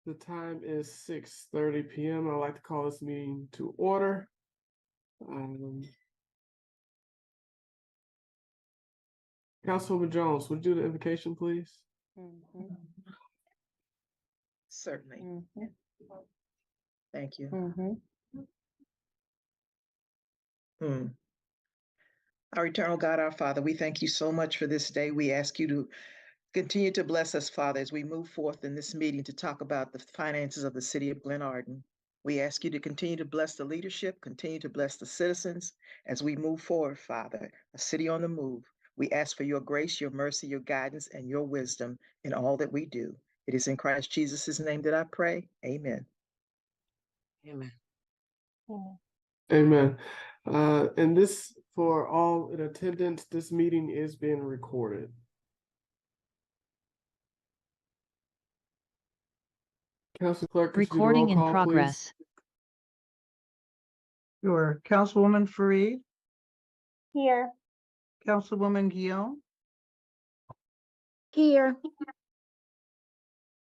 The time is 6:30 p.m. I'd like to call this meeting to order. Councilwoman Jones, would you do the invocation, please? Certainly. Thank you. Our eternal God, our Father, we thank you so much for this day. We ask you to continue to bless us, Father, as we move forth in this meeting to talk about the finances of the city of Glenarden. We ask you to continue to bless the leadership, continue to bless the citizens as we move forward, Father, a city on the move. We ask for your grace, your mercy, your guidance, and your wisdom in all that we do. It is in Christ Jesus' name that I pray. Amen. Amen. Amen. And this, for all in attendance, this meeting is being recorded. Council Clerk, could you do the Recording roll in call, progress. Sure. Councilwoman Fareed, Here. Councilwoman Guillaume, Here.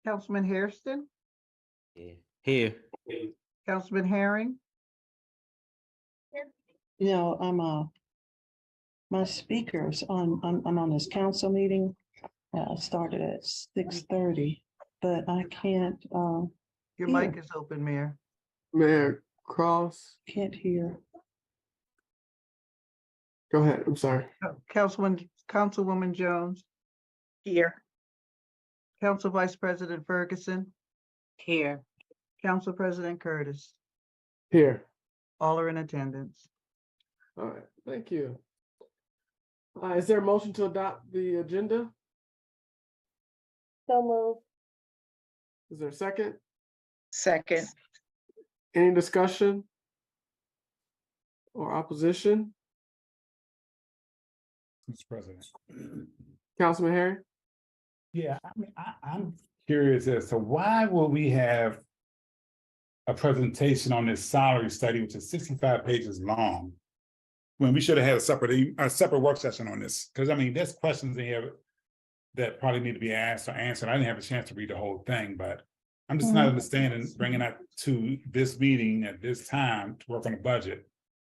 Councilman Hairston, Here. Councilman Herring. You know, my speakers I'm on this council meeting. Started at 6:30, but I can't. Your Here. mic is open, Mayor. Mayor Cross, Can't hear. go ahead. I'm sorry. Councilwoman Jones, Here. Council Vice President Ferguson, Here. Council President Curtis. Here. All are in attendance. All right. Thank you. Is there a motion to adopt the agenda? So moved. Is there a second? Second. Any discussion or opposition? Mr. President. Councilman Harry? Yeah, I mean, I'm curious as to why will we have a presentation on this salary study, which is 65 pages long, when we should have had a separate work session on this? Because I mean, there's questions in here that probably need to be asked or answered. I didn't have a chance to read the whole thing, but I'm just not understanding bringing that to this meeting at this time to work on a budget,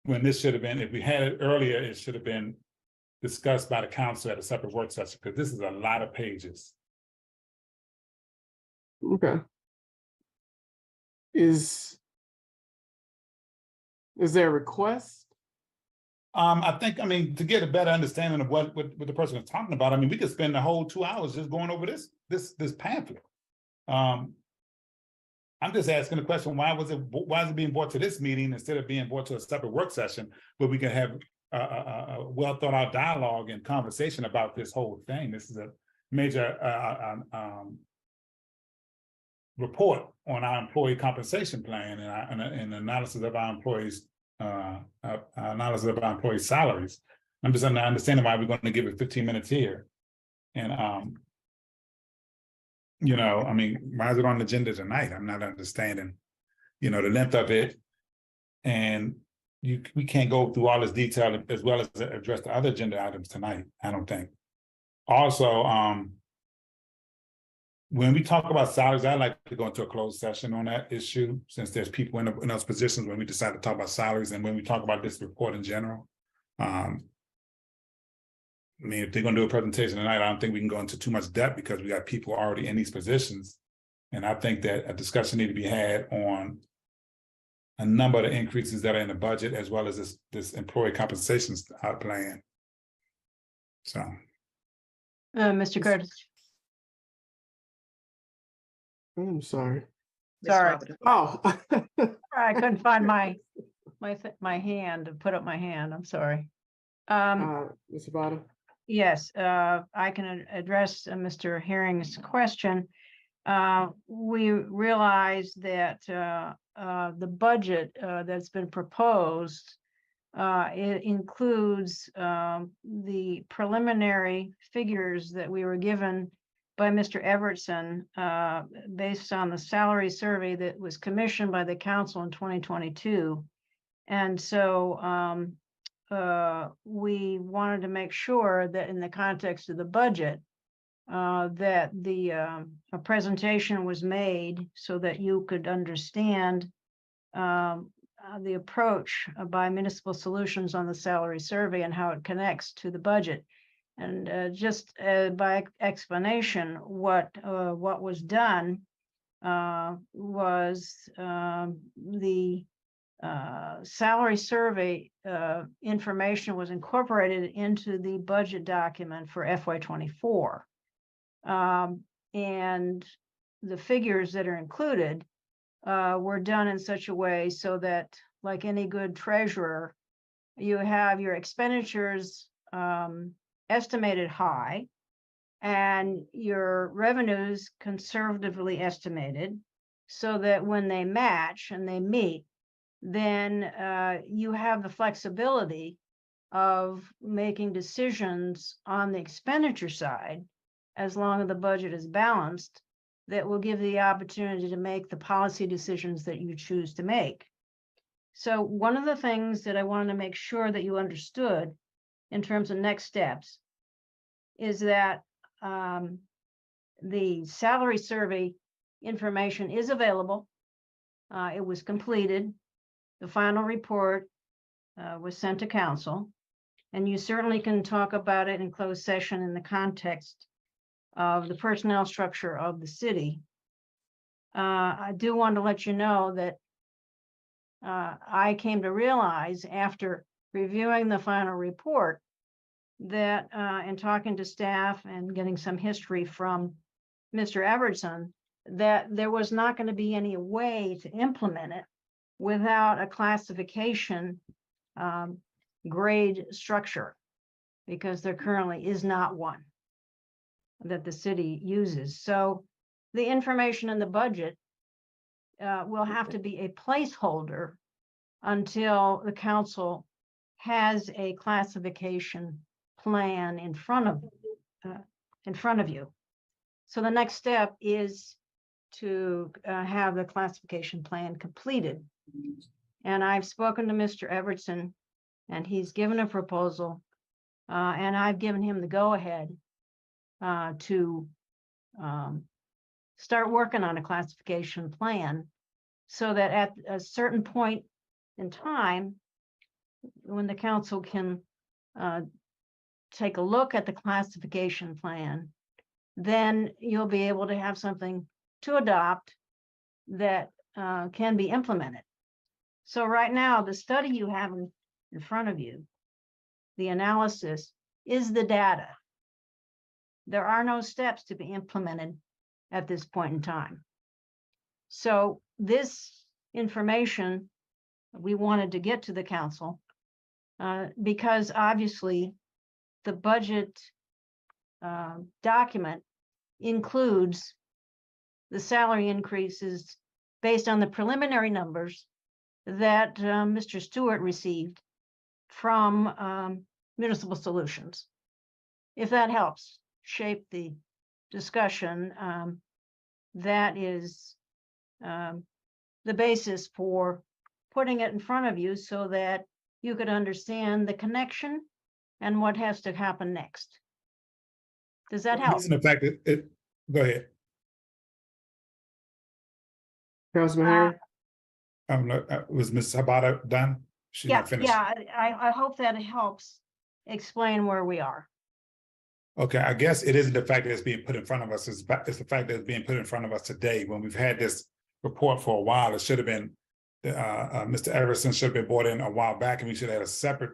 when this should have been, if we had it earlier, it should have been discussed by the council at a separate work session, because this is a lot of pages. Okay. Is there a request? I think, I mean, to get a better understanding of what the person is talking about, I mean, we could spend the whole 2 hours just going over this pamphlet. I'm just asking the question, why is it being brought to this meeting instead of being brought to a separate work session where we can have a well thought out dialogue and conversation about this whole thing? This is a major report on our employee compensation plan and analysis of our employees' salaries. I'm just understanding why we're going to give it 15 minutes here. And you know, I mean, why is it on the agenda tonight? I'm not understanding, you know, the length of it. And we can't go through all this detail as well as address the other agenda items tonight, I don't think. Also, when we talk about salaries, I like to go into a closed session on that issue, since there's people in those positions when we decide to talk about salaries, and when we talk about this report in general. I mean, if they're going to do a presentation tonight, I don't think we can go into too much depth because we got people already in these positions. And I think that a discussion needs to be had on a number of the increases that are in the budget, as well as this employee compensation plan. So. Mr. Curtis. I'm sorry. Sorry. Oh. I couldn't find my hand to put up my hand. I'm sorry. Mr. Bottom? Yes, I can address Mr. Herring's question. We realize that the budget that's been proposed, it includes the preliminary figures that we were given by Mr. Evertson based on the salary survey that was commissioned by the council in 2022. And so we wanted to make sure that in the context of the budget, that a presentation was made so that you could understand the approach by Municipal Solutions on the salary survey and how it connects to the budget. And just by explanation, what was done was the salary survey information was incorporated into the budget document for FY24. And the figures that are included were done in such a way so that, like any good treasurer, you have your expenditures estimated high and your revenues conservatively estimated, so that when they match and they meet, then you have the flexibility of making decisions on the expenditure side, as long as the budget is balanced, that will give the opportunity to make the policy decisions that you choose to make. So one of the things that I wanted to make sure that you understood in terms of next steps is that the salary survey information is available. It was completed. The final report was sent to council, and you certainly can talk about it in closed session in the context of the personnel structure of the city. I do want to let you know that I came to realize after reviewing the final report that in talking to staff and getting some history from Mr. Everson, that there was not going to be any way to implement it without a classification grade structure, because there currently is not one that the city uses. So the information in the budget will have to be a placeholder until the council has a classification plan in front of you. So the next step is to have the classification plan completed. And I've spoken to Mr. Everson, and he's given a proposal, and I've given him the go-ahead to start working on a classification plan, so that at a certain point in time, when the council can take a look at the classification plan, then you'll be able to have something to adopt that can be implemented. So right now, the study you have in front of you, the analysis, is the data. There are no steps to be implemented at this point in time. So this information we wanted to get to the council because obviously the budget document includes the salary increases based on the preliminary numbers that Mr. Stewart received from Municipal Solutions. If that helps shape the discussion, that is the basis for putting it in front of you so that you could understand the connection and what has to happen next. Does that help? Based on the fact that go ahead. Councilman Harry? Was Ms. Sabata done? She's not finished. Yeah, I hope that helps explain where we are. Okay, I guess it isn't the fact that it's being put in front of us, it's the fact that it's being put in front of us today. When we've had this report for a while, it should have been, Mr. Everson should have been brought in a while back, and we should have had a separate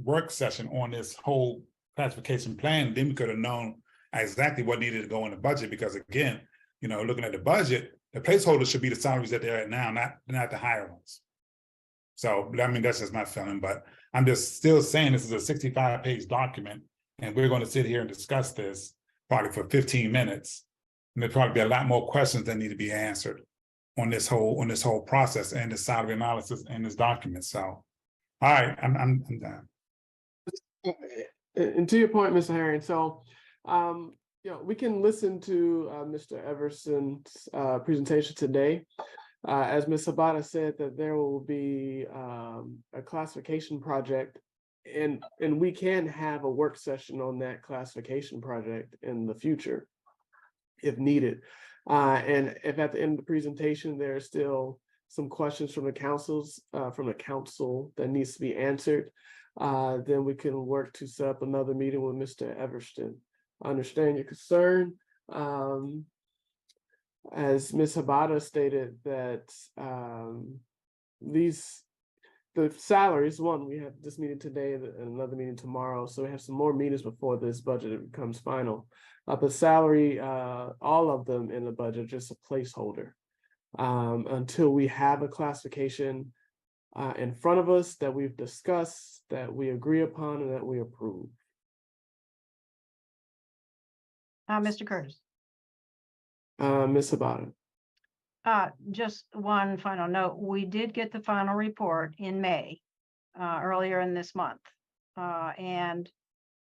work session on this whole classification plan. Then we could have known exactly what needed to go in the budget, because again, you know, looking at the budget, the placeholders should be the salaries that they're at now, not the higher ones. So, I mean, that's just my feeling, but I'm just still saying this is a 65-page document, and we're going to sit here and discuss this probably for 15 minutes. And there'll probably be a lot more questions that need to be answered on this whole process and the salary analysis and this document. So, all right, I'm done. And to your point, Mr. Herring, so you know, we can listen to Mr. Everson's presentation today. As Ms. Sabata said, that there will be a classification project and we can have a work session on that classification project in the future if needed. And if at the end of the presentation, there are still some questions from the council that needs to be answered, then we can work to set up another meeting with Mr. Everston. I understand your concern. As Ms. Habata stated that the salaries, one, we have this meeting today and another meeting tomorrow, so we have some more meetings before this budget becomes final. But salary, all of them in the budget, just a placeholder until we have a classification in front of us that we've discussed, that we agree upon, and that we approve. Mr. Curtis. Ms. Habata. Just one final note. We did get the final report in May, earlier in this month. And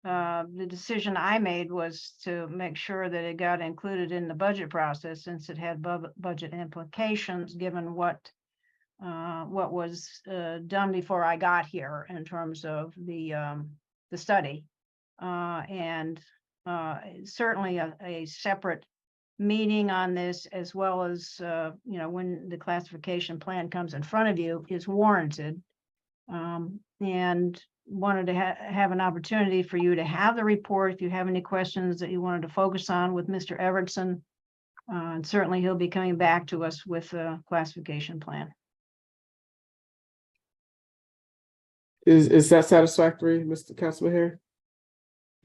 the decision I made was to make sure that it got included in the budget process, since it had budget implications, given what was done before I got here in terms of the study. And certainly a separate meeting on this, as well as when the classification plan comes in front of you, is warranted. And wanted to have an opportunity for you to have the report if you have any questions that you wanted to focus on with Mr. Evertson. And certainly he'll be coming back to us with a classification plan. Is that satisfactory, Mr. Councilman Harry?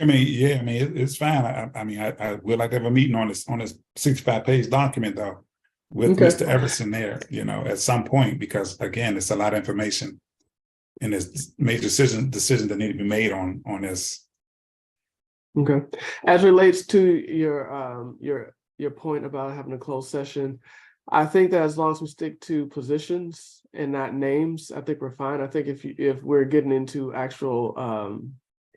I mean, yeah, I mean, it's fine. I would like to have a meeting on this 65-page document though, with Okay. Mr. Everson there, at some point, because again, it's a lot of information. And there's major decisions that need to be made on this. Okay. As relates to your point about having a closed session, I think that as long as we stick to positions and not names, I think we're fine. I think if we're getting into actual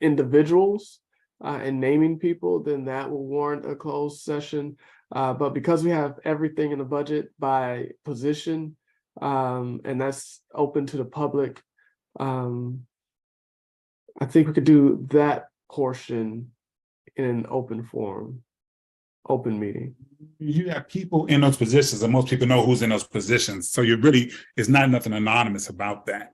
individuals and naming people, then that will warrant a closed session. But because we have everything in the budget by position, and that's open to the public, I think we could do that portion in an open forum, open meeting. You have people in those positions, and most people know who's in those positions. So it's not nothing anonymous about that.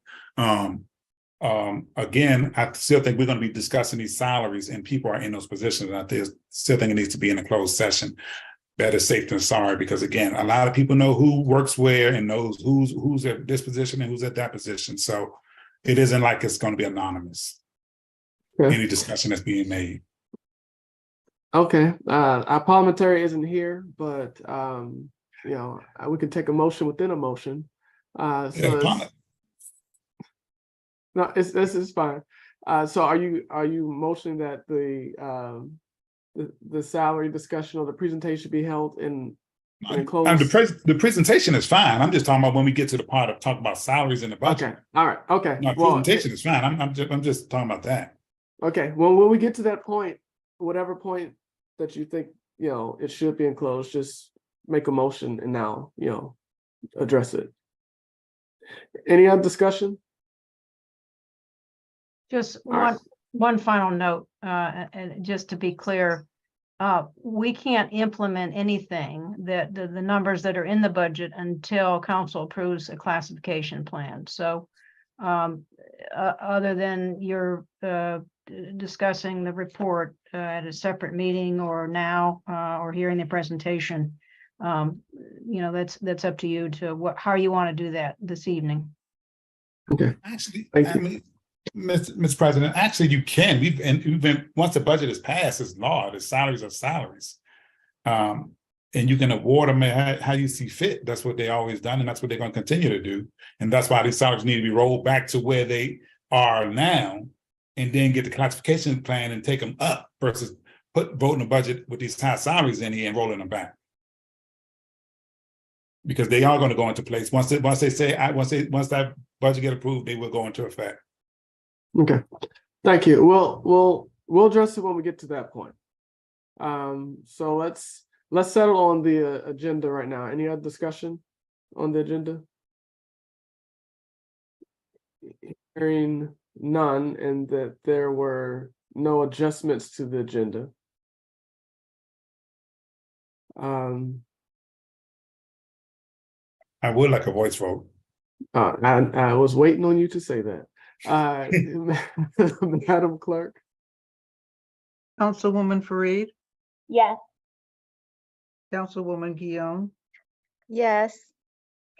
Again, I still think we're going to be discussing these salaries, and people are in those positions. And I still think it needs to be in a closed session. Better safe than sorry, because again, a lot of people know who works where and knows who's at this position and who's at that position. So it isn't like it's going to be anonymous. Okay. Any discussion that's being made. Okay. Our parliamentary isn't here, but we can take a motion within a motion. This is fine. So are you motioning that the salary discussion or the presentation be held in closed? The presentation is fine. I'm just talking about when we get to the part of talk about salaries in the budget. Okay. All right. Okay. No, presentation is fine. I'm just talking about that. Okay. Well, when we get to that point, whatever point that you think it should be enclosed, just make a motion and now address it. Any other discussion? Just All right. one final note, and just to be clear, we can't implement anything that the numbers that are in the budget until council approves a classification plan. So other than you're discussing the report at a separate meeting or now or hearing the presentation, that's up to you to how you want to do that this evening. Okay. Actually, Thank you. Mr. President, actually you can. We've been once the budget is passed, it's law. The salaries are salaries. And you can award them how you see fit. That's what they always done, and that's what they're going to continue to do. And that's why these salaries need to be rolled back to where they are now, and then get the classification plan and take them up versus voting the budget with these high salaries in here and rolling them back. Because they are going to go into place once that budget get approved, they will go into effect. Okay. Thank you. We'll address it when we get to that point. So let's settle on the agenda right now. Any other discussion on the agenda? Hearing none, and that there were no adjustments to the agenda. I would like a voice vote. I was waiting on you to say that. Madam Clerk? Councilwoman Fareed, Yes. Councilwoman Guillaume, Yes.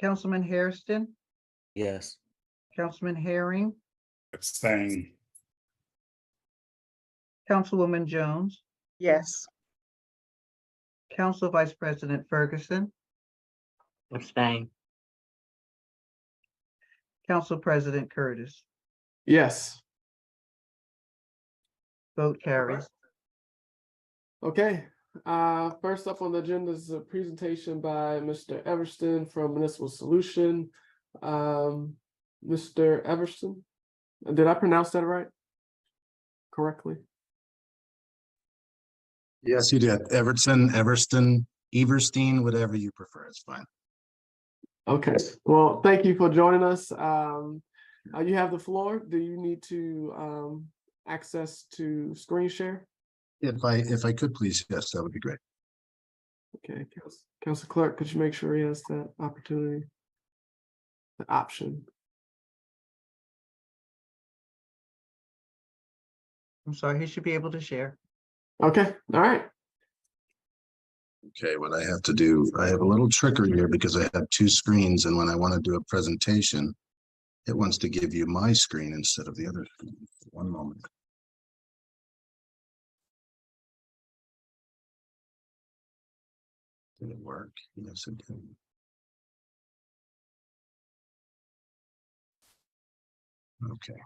Councilman Hairston, Yes. Councilman Herring, Abstain. Councilwoman Jones, Yes. Council Vice President Ferguson, Abstain. Council President Curtis. Yes. Vote carries. Okay, first up on the agenda is a presentation by Mr. Everston from Municipal Solution. Mr. Everston, did I pronounce that right? Correctly? Yes, you did. Everston, Everstein, whatever you prefer, it's fine. Okay, well, thank you for joining us. You have the floor. Do you need to access to screen share? If I could please, yes, that would be great. Okay, Council Clerk, could you make sure he has that opportunity? The option. I'm sorry, he should be able to share. Okay, all right. Okay, what I have to do, I have a little trickery here because I have two screens, and when I want to do a presentation, it wants to give you my screen instead of the other screen. One moment. Did it work? Yes, it did. Okay.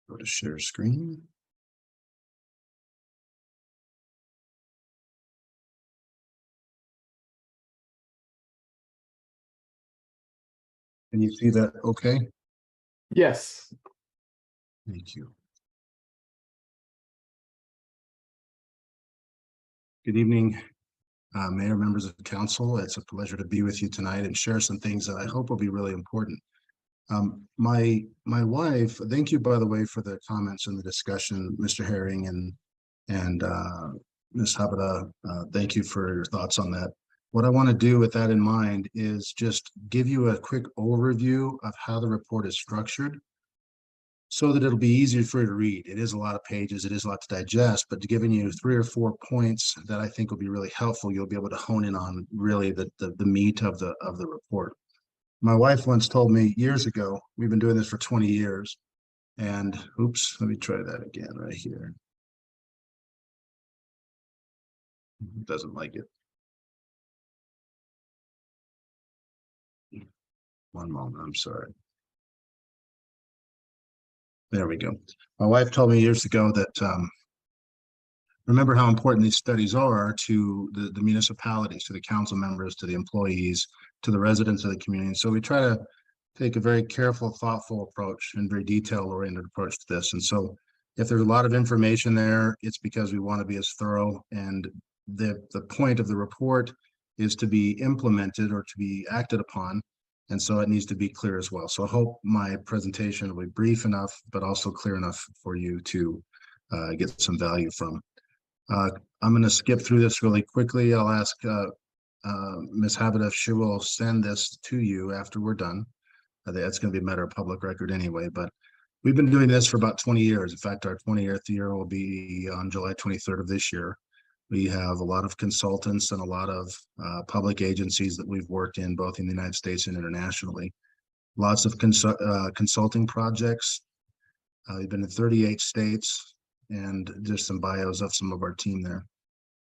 Go to share screen. Can you see that? Okay. Yes. Thank you. Good evening, Mayor, members of the council. It's a pleasure to be with you tonight and share some things that I hope will be really important. My wife, thank you, by the way, for the comments and the discussion, Mr. Herring and Ms. Habada. Thank you for your thoughts on that. What I want to do with that in mind is just give you a quick overview of how the report is structured so that it'll be easier for you to read. It is a lot of pages, it is a lot to digest, but giving you 3 or 4 points that I think will be really helpful, you'll be able to hone in on really the meat of the report. My wife once told me years ago, we've been doing this for 20 years, and oops, let me try that again right here. It doesn't like it. One moment, I'm sorry. There we go. My wife told me years ago that remember how important these studies are to the municipalities, to the council members, to the employees, to the residents of the community. So we try to take a very careful, thoughtful approach and very detail-oriented approach to this. And so if there's a lot of information there, it's because we want to be as thorough, and the point of the report is to be implemented or to be acted upon. And so it needs to be clear as well. So I hope my presentation will be brief enough, but also clear enough for you to get some value from. I'm going to skip through this really quickly. I'll ask Ms. Habada if she will send this to you after we're done. That's going to be a matter of public record anyway, but we've been doing this for about 20 years. In fact, our 20th year will be on July 23rd of this year. We have a lot of consultants and a lot of public agencies that we've worked in, both in the United States and internationally. Lots of consulting projects. We've been in 38 states, and just some bios of some of our team there.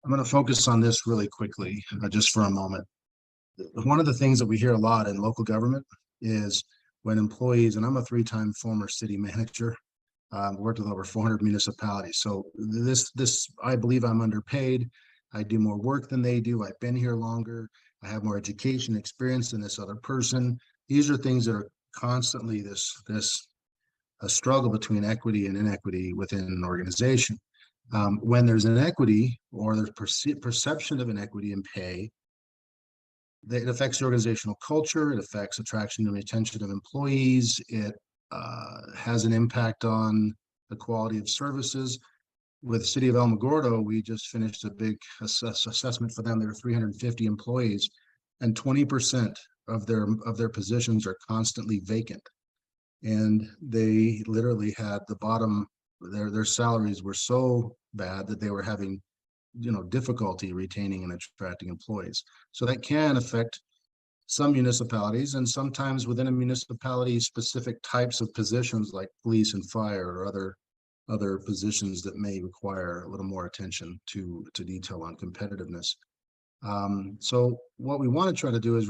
I'm going to focus on this really quickly, just for a moment. One of the things that we hear a lot in local government is when employees, and I'm a 3-time former city manager, worked with over 400 municipalities. So this, I believe I'm underpaid. I do more work than they do. I've been here longer. I have more education experience than this other person. These are things that are constantly a struggle between equity and inequity within an organization. When there's inequity or there's perception of inequity in pay, it affects the organizational culture. It affects attraction and retention of employees. It has an impact on the quality of services. With the city of Alamogordo, we just finished a big assessment for them. There are 350 employees, and 20% of their positions are constantly vacant. And they literally had the bottom, their salaries were so bad that they were having, difficulty retaining and attracting employees. So that can affect some municipalities, and sometimes within a municipality, specific types of positions like police and fire or other positions that may require a little more attention to detail on competitiveness. So what we want to try to do is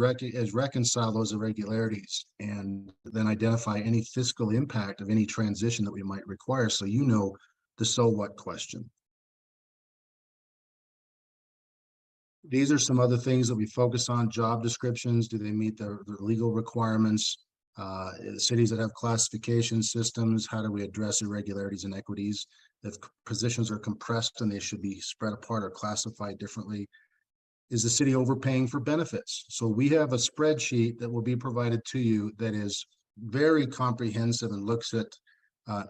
reconcile those irregularities and then identify any fiscal impact of any transition that we might require, so the so what question. These are some other things that we focus on. Job descriptions, do they meet the legal requirements? Cities that have classification systems, how do we address irregularities and equities? If positions are compressed and they should be spread apart or classified differently. Is the city overpaying for benefits? So we have a spreadsheet that will be provided to you that is very comprehensive and looks at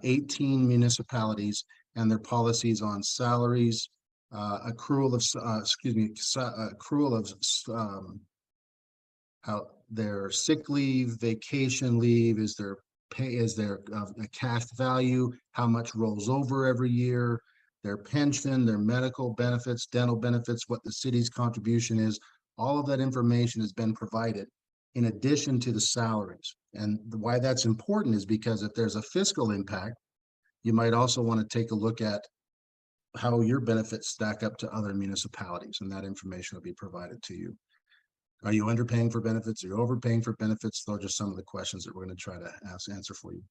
18 municipalities and their policies on salaries, accrual of how their sick leave, vacation leave, is their pay, is their cash value, how much rolls over every year, their pension, their medical benefits, dental benefits, what the city's contribution is. All of that information has been provided in addition to the salaries. And why that's important is because if there's a fiscal impact, you might also want to take a look at how your benefits stack up to other municipalities, and that information will be provided to you. Are you underpaying for benefits? Are you overpaying for benefits? Those are just some of the questions that we're going to try to answer for you.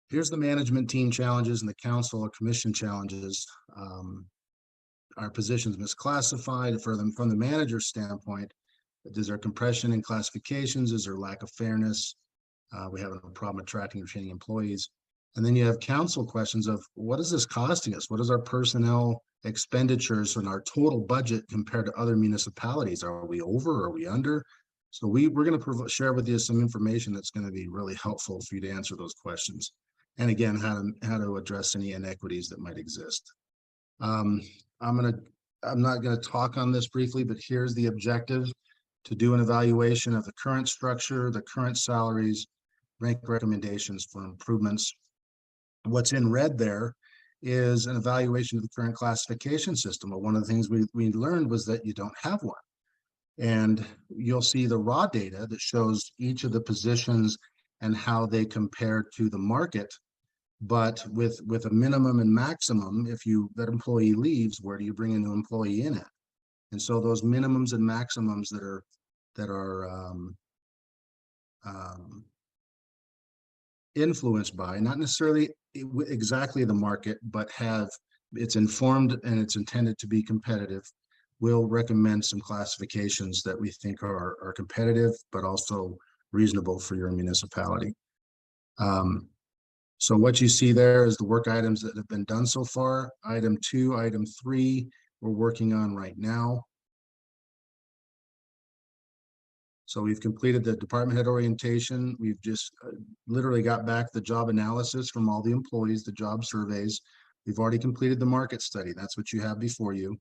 Here's the management team challenges and the council or commission challenges. Our positions misclassified from the manager's standpoint. Is there compression in classifications? Is there lack of fairness? We have a problem attracting and retaining employees. And then you have council questions of what is this costing us? What is our personnel expenditures and our total budget compared to other municipalities? Are we over? Are we under? So we're going to share with you some information that's going to be really helpful for you to answer those questions. And again, how to address any inequities that might exist. I'm not going to talk on this briefly, but here's the objective: to do an evaluation of the current structure, the current salaries, rank recommendations for improvements. What's in red there is an evaluation of the current classification system. But one of the things we learned was that you don't have one. And you'll see the raw data that shows each of the positions and how they compare to the market. But with a minimum and maximum, if that employee leaves, where do you bring a new employee in at? And so those minimums and maximums that are influenced by, not necessarily exactly the market, but it's informed and it's intended to be competitive, we'll recommend some classifications that we think are competitive, but also reasonable for your municipality. So what you see there is the work items that have been done so far. Item 2, item 3, we're working on right now. So we've completed the department head orientation. We've just literally got back the job analysis from all the employees, the job surveys. We've already completed the market study. That's what you have before you.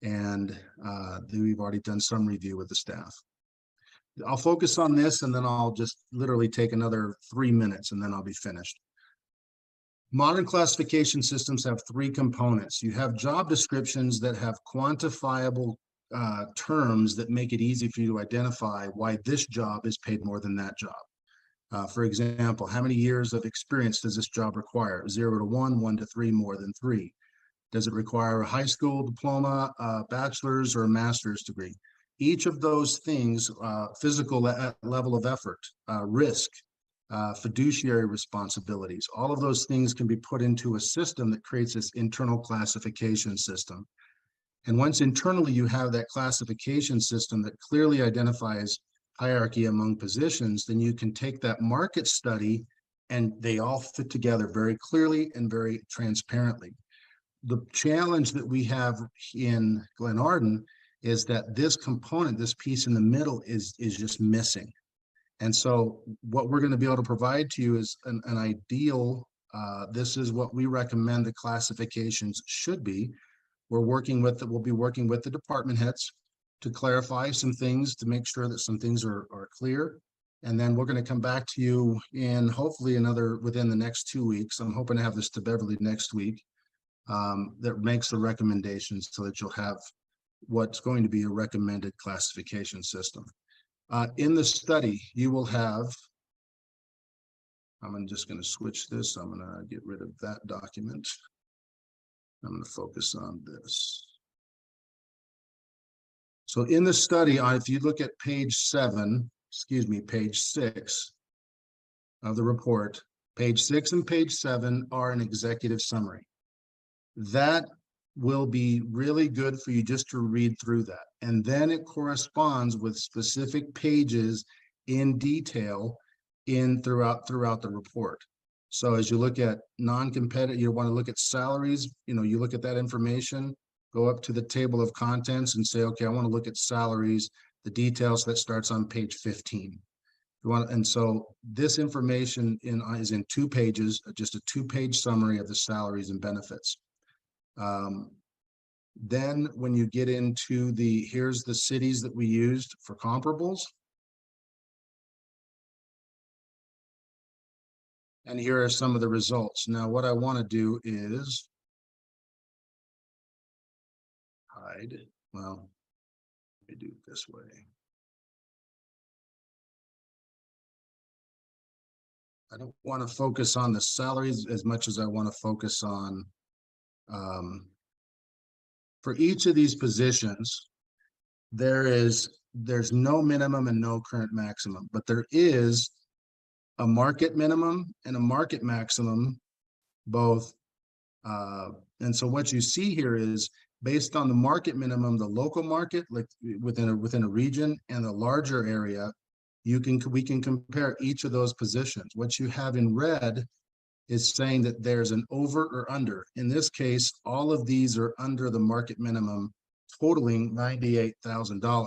And we've already done some review with the staff. I'll focus on this and then I'll just literally take another 3 minutes and then I'll be finished. Modern classification systems have 3 components. You have job descriptions that have quantifiable terms that make it easy for you to identify why this job is paid more than that job. For example, how many years of experience does this job require? 0 to 1, 1 to 3, more than 3. Does it require a high school diploma, a bachelor's, or a master's degree? Each of those things, physical level of effort, risk, fiduciary responsibilities, all of those things can be put into a system that creates this internal classification system. And once internally you have that classification system that clearly identifies hierarchy among positions, then you can take that market study and they all fit together very clearly and very transparently. The challenge that we have in Glenarden is that this component, this piece in the middle is just missing. And so what we're going to be able to provide to you is an ideal, this is what we recommend the classifications should be. We'll be working with the department heads to clarify some things, to make sure that some things are clear. And then we're going to come back to you in hopefully within the next 2 weeks. I'm hoping to have this to Beverly next week. That makes the recommendations so that you'll have what's going to be a recommended classification system. In the study, you will have, I'm just going to switch this. I'm going to get rid of that document. I'm going to focus on this. So in the study, if you look at page 6 of the report, page 6 and page 7 are an executive summary. That will be really good for you just to read through that. And then it corresponds with specific pages in detail throughout the report. So as you look at non-competitive, you want to look at salaries, you look at that information, go up to the table of contents and say, okay, I want to look at salaries, the details that starts on page 15. And so this information is in 2 pages, just a 2-page summary of the salaries and benefits. Then when you get into here's the cities that we used for comparables. And here are some of the results. Now, what I want to do is hide. Well, let me do it this way. I don't want to focus on the salaries as much as I want to focus on for each of these positions, there's no minimum and no current maximum, but there is a market minimum and a market maximum, both. And so what you see here is based on the market minimum, the local market, like within a region, and the larger area, we can compare each of those positions. What you have in red is saying that there's an over or under. In this case, all of these are under the market minimum, totaling $98,000.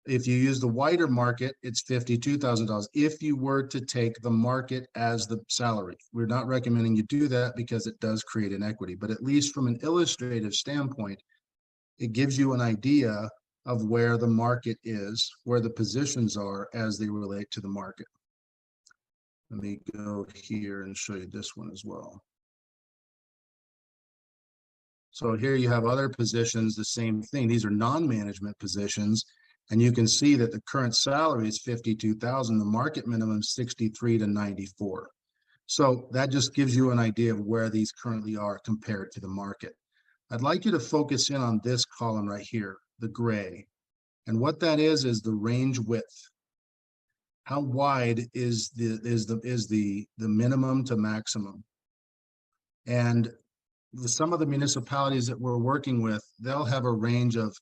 If you use the wider market, it's $52,000 if you were to take the market as the salary. We're not recommending you do that because it does create inequity, but at least from an illustrative standpoint, it gives you an idea of where the market is, where the positions are as they relate to the market. Let me go here and show you this one as well. So here you have other positions, the same thing. These are non-management positions, and you can see that the current salary is $52,000. The market minimum is $63 to $94. So that just gives you an idea of where these currently are compared to the market. I'd like you to focus in on this column right here, the gray. And what that is the range width. How wide is the minimum to maximum? And some of the municipalities that we're working with, they'll have a range of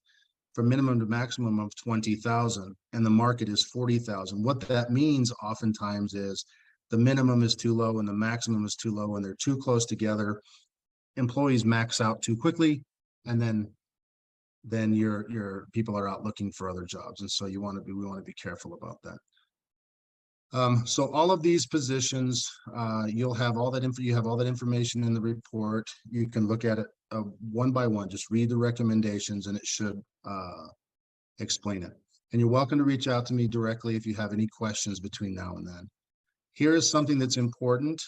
from minimum to maximum of 20,000, and the market is 40,000. What that means oftentimes is the minimum is too low and the maximum is too low, and they're too close together. Employees max out too quickly, and then your people are out looking for other jobs, and so we want to be careful about that. So all of these positions, you have all that information in the report. You can look at it one by one. Just read the recommendations, and it should explain it. And you're welcome to reach out to me directly if you have any questions between now and then. Here is something that's important,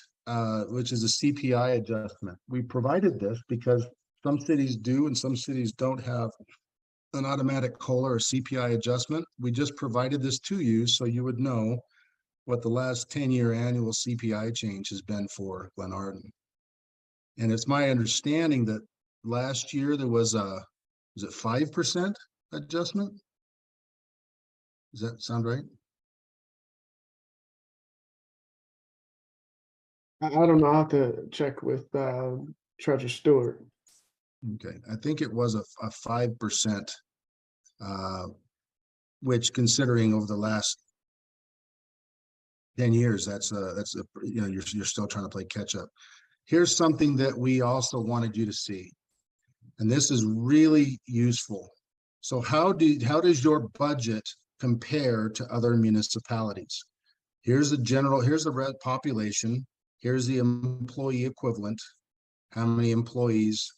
which is a CPI adjustment. We provided this because some cities do and some cities don't have an automatic COLA or CPI adjustment. We just provided this to you so you would know what the last 10-year annual CPI change has been for Glenarden. And it's my understanding that last year there was it 5% adjustment? Does that sound right? I don't know. I have to check with Treasurer Stewart. Okay, I think it was a 5%, which, considering over the last 10 years, that's you're still trying to play catch up. Here's something that we also wanted you to see, and this is really useful. So how does your budget compare to other municipalities? Here's the red population. Here's the employee equivalent. How many employees,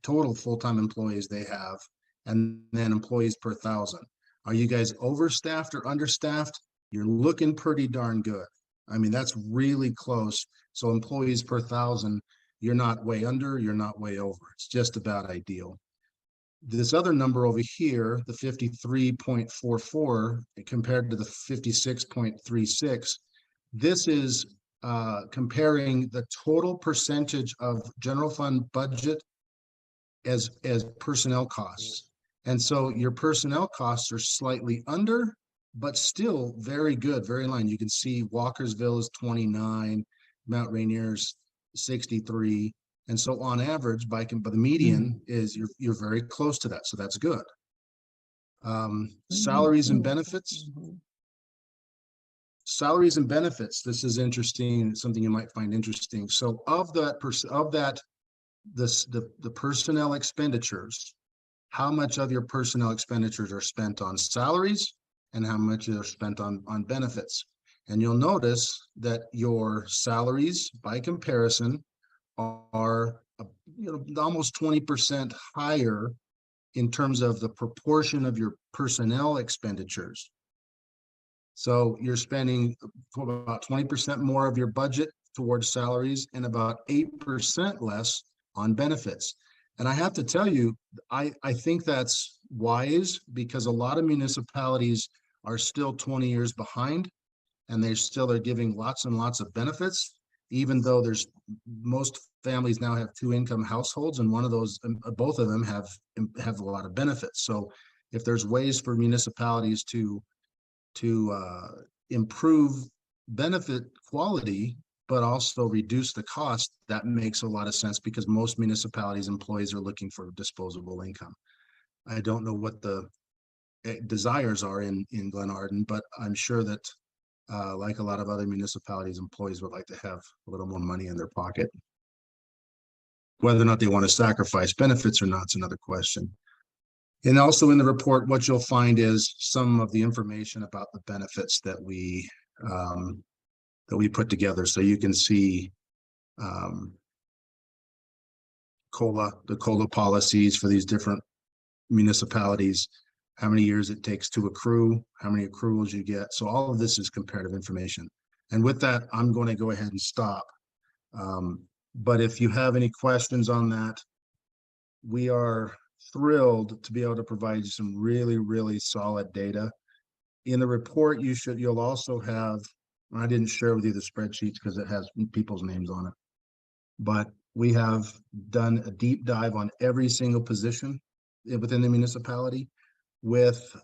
total full-time employees they have, and then employees per 1,000. Are you guys overstaffed or understaffed? You're looking pretty darn good. I mean, that's really close. So employees per 1,000, you're not way under, you're not way over. It's just about ideal. This other number over here, the 53.44 compared to the 56.36, this is comparing the total percentage of general fund budget as personnel costs. And so your personnel costs are slightly under, but still very good, very in line. You can see Walkersville is 29, Mount Rainier's 63. And so on average, but the median is you're very close to that. So that's good. Salaries and benefits. Salaries and benefits. This is interesting, something you might find interesting. So of that, the personnel expenditures, how much of your personnel expenditures are spent on salaries and how much are spent on benefits? And you'll notice that your salaries by comparison are almost 20% higher in terms of the proportion of your personnel expenditures. So you're spending about 20% more of your budget towards salaries and about 8% less on benefits. And I have to tell you, I think that's wise because a lot of municipalities are still 20 years behind and they're giving lots and lots of benefits, even though most families now have 2-income households, and one of those, both of them have a lot of benefits. So if there's ways for municipalities to improve benefit quality, but also reduce the cost, that makes a lot of sense because most municipalities' employees are looking for disposable income. I don't know what the desires are in Glenarden, but I'm sure that like a lot of other municipalities, employees would like to have a little more money in their pocket. Whether or not they want to sacrifice benefits or not is another question. And also in the report, what you'll find is some of the information about the benefits that we put together. So you can see the COLA policies for these different municipalities, how many years it takes to accrue, how many accruals you get. So all of this is comparative information. And with that, I'm going to go ahead and stop. But if you have any questions on that, we are thrilled to be able to provide you some really, really solid data. In the report, you'll also have, I didn't share with you the spreadsheets because it has people's names on it, but we have done a deep dive on every single position within the municipality with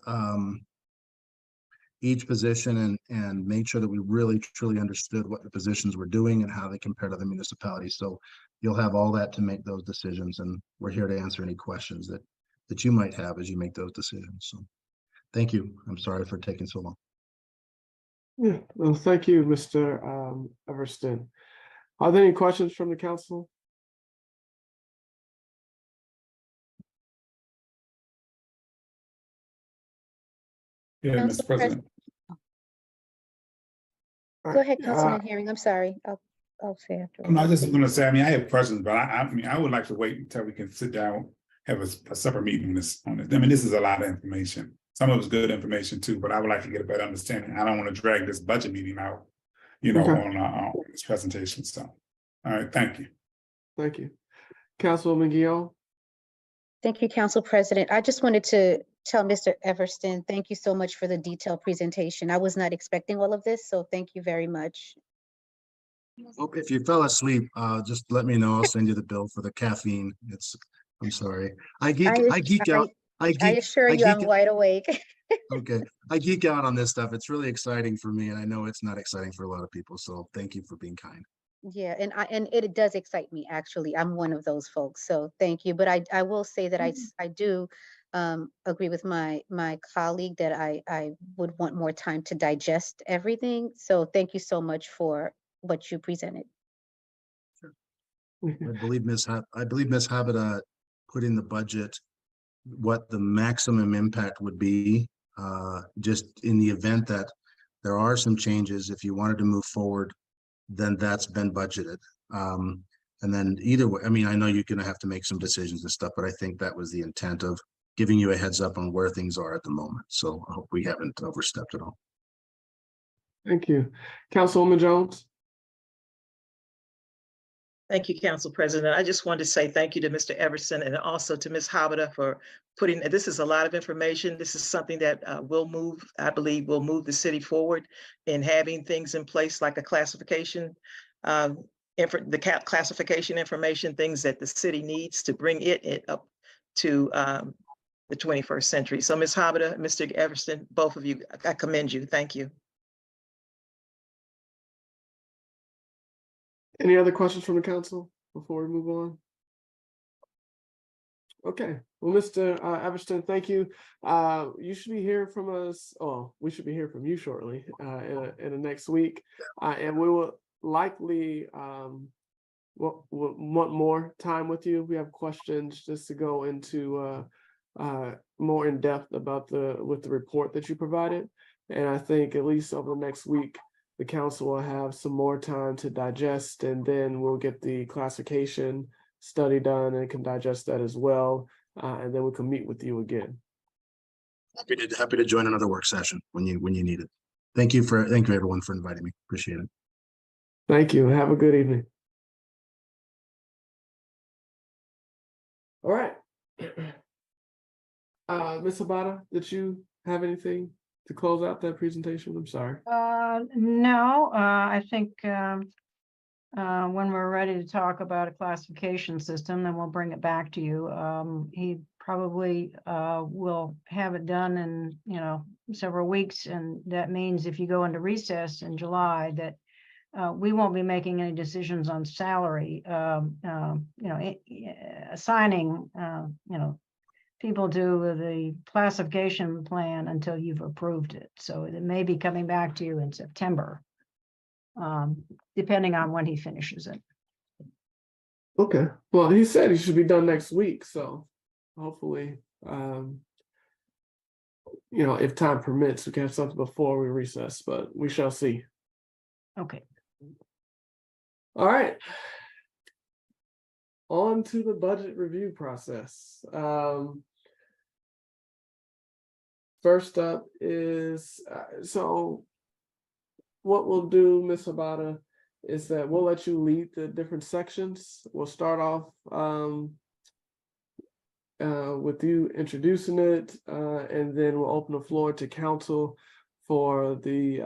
each position and made sure that we really truly understood what the positions were doing and how they compare to the municipalities. So you'll have all that to make those decisions, and we're here to answer any questions that you might have as you make those decisions. So thank you. I'm sorry for taking so long. Yeah, well, thank you, Mr. Everston. Are there any questions from the council? Yeah, Council Mr. President. Go ahead, Councilman Herring. I'm sorry. I'll say after. I'm not just going to say, I mean, I have questions, but I mean, I would like to wait until we can sit down, have a separate meeting on this. I mean, this is a lot of information. Some of it's good information too, but I would like to get a better understanding. I don't want to drag this budget meeting out, on this presentation. So, all right, thank you. Thank you. Councilwoman Guillaume. Thank you, Council President. I just wanted to tell Mr. Everston, thank you so much for the detailed presentation. I was not expecting all of this, so thank you very much. Well, if you fell asleep, just let me know. I'll send you the bill for the caffeine. I'm sorry. I geek out. I assure you I'm wide awake. Okay. I geek out on this stuff. It's really exciting for me, and I know it's not exciting for a lot of people. So thank you for being kind. Yeah, and it does excite me, actually. I'm one of those folks, so thank you. But I will say that I do agree with my colleague that I would want more time to digest everything. So thank you so much for what you presented. Sure. I believe Ms. Habita put in the budget what the maximum impact would be just in the event that there are some changes, if you wanted to move forward, then that's been budgeted. And then either way, I mean, I know you're gonna have to make some decisions and stuff, but I think that was the intent of giving you a heads up on where things are at the moment. So I hope we haven't overstepped at all. Thank you. Councilwoman Jones? Thank you, Council President. I just wanted to say thank you to Mr. Everson and also to Ms. Habita for putting, this is a lot of information. This is something that will move, I believe, will move the city forward in having things in place like a classification, classification information, things that the city needs to bring it up to the 21st century. So Ms. Habita, Mr. Everson, both of you, I commend you. Thank you. Any other questions from the council before we move on? Okay, well, Mr. Everston, thank you. You should be hearing from us. Oh, we should be hearing from you shortly in the next week, and we will likely we'll want more time with you. We have questions just to go into more in depth about the report that you provided, and I think at least over the next week, the council will have some more time to digest, and then we'll get the classification study done and can digest that as well. And then we can meet with you again. Happy to join another work session when you need it. Thank you everyone for inviting me. Appreciate it. Thank you. Have a good evening. All right. Ms. Habata, did you have anything to close out that presentation? I'm sorry. No, I think when we're ready to talk about a classification system, then we'll bring it back to you. He probably will have it done in, several weeks. And that means if you go into recess in July, that we won't be making any decisions on salary, assigning, people to the classification plan until you've approved it. So it may be coming back to you in September, depending on when he finishes it. Okay. Well, he said he should be done next week. So hopefully, if time permits, we can have something before we recess, but we shall see. Okay. All right. On to the budget review process. First up is, so what we'll do, Ms. Habata, is that we'll let you lead the different sections. We'll start off with you introducing it, and then we'll open the floor to council for the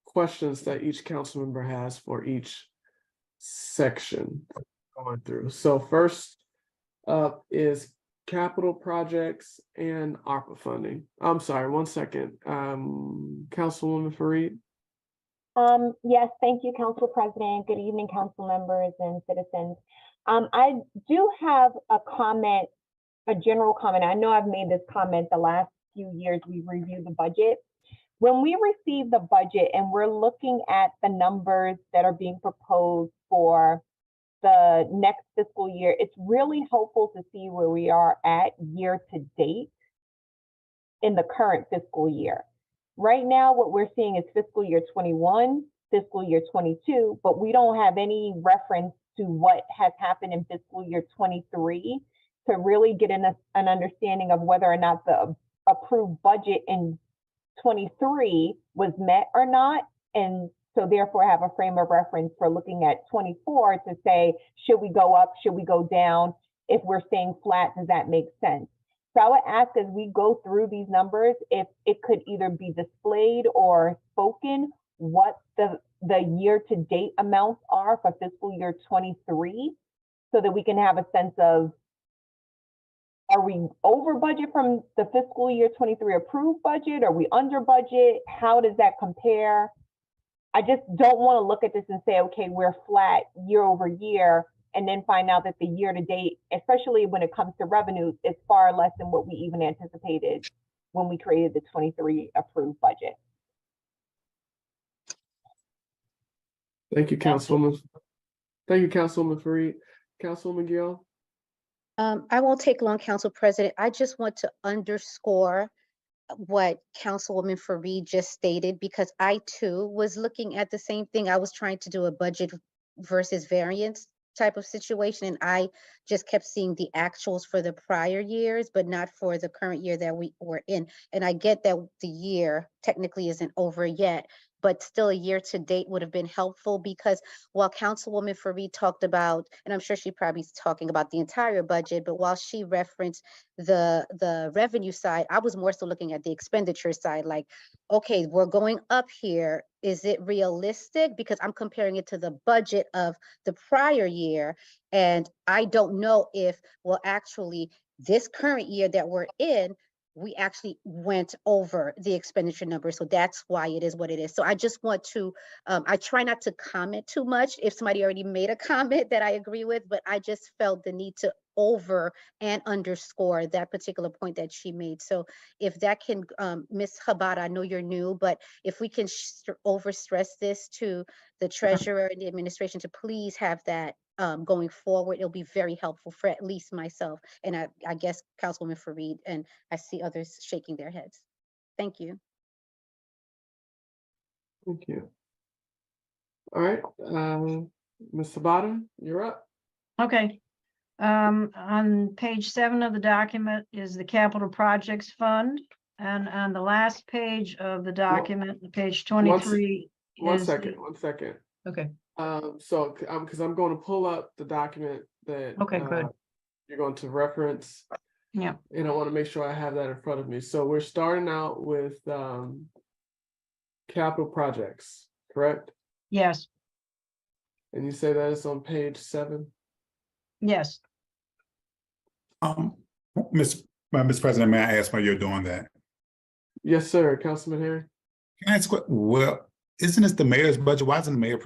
questions that each council member has for each section going through. So first up is capital projects and ARPA funding. I'm sorry, one second. Councilwoman Fareed. Yes, thank you, Council President. Good evening, council members and citizens. I do have a comment, a general comment. I know I've made this comment the last few years we've reviewed the budget. When we receive the budget and we're looking at the numbers that are being proposed for the next fiscal year, it's really helpful to see where we are at year to date in the current fiscal year. Right now, what we're seeing is fiscal year 21, fiscal year 22, but we don't have any reference to what has happened in fiscal year 23 to really get an understanding of whether or not the approved budget in 23 was met or not. And so therefore have a frame of reference for looking at 24 to say, should we go up? Should we go down? If we're staying flat, does that make sense? So I would ask as we go through these numbers, if it could either be displayed or spoken, what the year to date amounts are for fiscal year 23, so that we can have a sense of, are we over budget from the fiscal year 23 approved budget? Are we under budget? How does that compare? I just don't want to look at this and say, okay, we're flat year over year, and then find out that the year to date, especially when it comes to revenues, is far less than what we even anticipated when we created the 23 approved budget. Thank you, Councilwoman. Thank you, Councilwoman Fareed. Councilwoman Gill. I won't take long, Council President. I just want to underscore what Councilwoman Fareed just stated, because I too was looking at the same thing. I was trying to do a budget versus variance type of situation, and I just kept seeing the actuals for the prior years, but not for the current year that we were in. And I get that the year technically isn't over yet, but still a year to date would have been helpful, because while Councilwoman Fareed talked about, and I'm sure she probably is talking about the entire budget, but while she referenced the revenue side, I was more so looking at the expenditure side, like, okay, we're going up here. Is it realistic? Because I'm comparing it to the budget of the prior year. And I don't know if, well, actually, this current year that we're in, we actually went over the expenditure number. So that's why it is what it is. So I just want to, I try not to comment too much if somebody already made a comment that I agree with, but I just felt the need to over and underscore that particular point that she made. So if that can, Ms. Habada, I know you're new, but if we can over stress this to the treasurer and the administration to please have that going forward, it'll be very helpful for at least myself. And I guess Councilwoman Fareed, and I see others shaking their heads. Thank you. Thank you. All right, Ms. Sabata, you're up. Okay. On page 7 of the document is the Capital Projects Fund. And on the last page of the document, page 23. One is second. Okay, So, because I'm going to pull up the document that Okay, good. you're going to reference. Yeah. And I want to make sure I have that in front of me. So we're starting out with capital projects, correct? Yes, And you say that is on page 7? yes. Mr. President, may I ask why you're doing that? Yes, sir, Councilman Harry. Can I ask what, well, isn't this the mayor's budget? Why isn't the mayor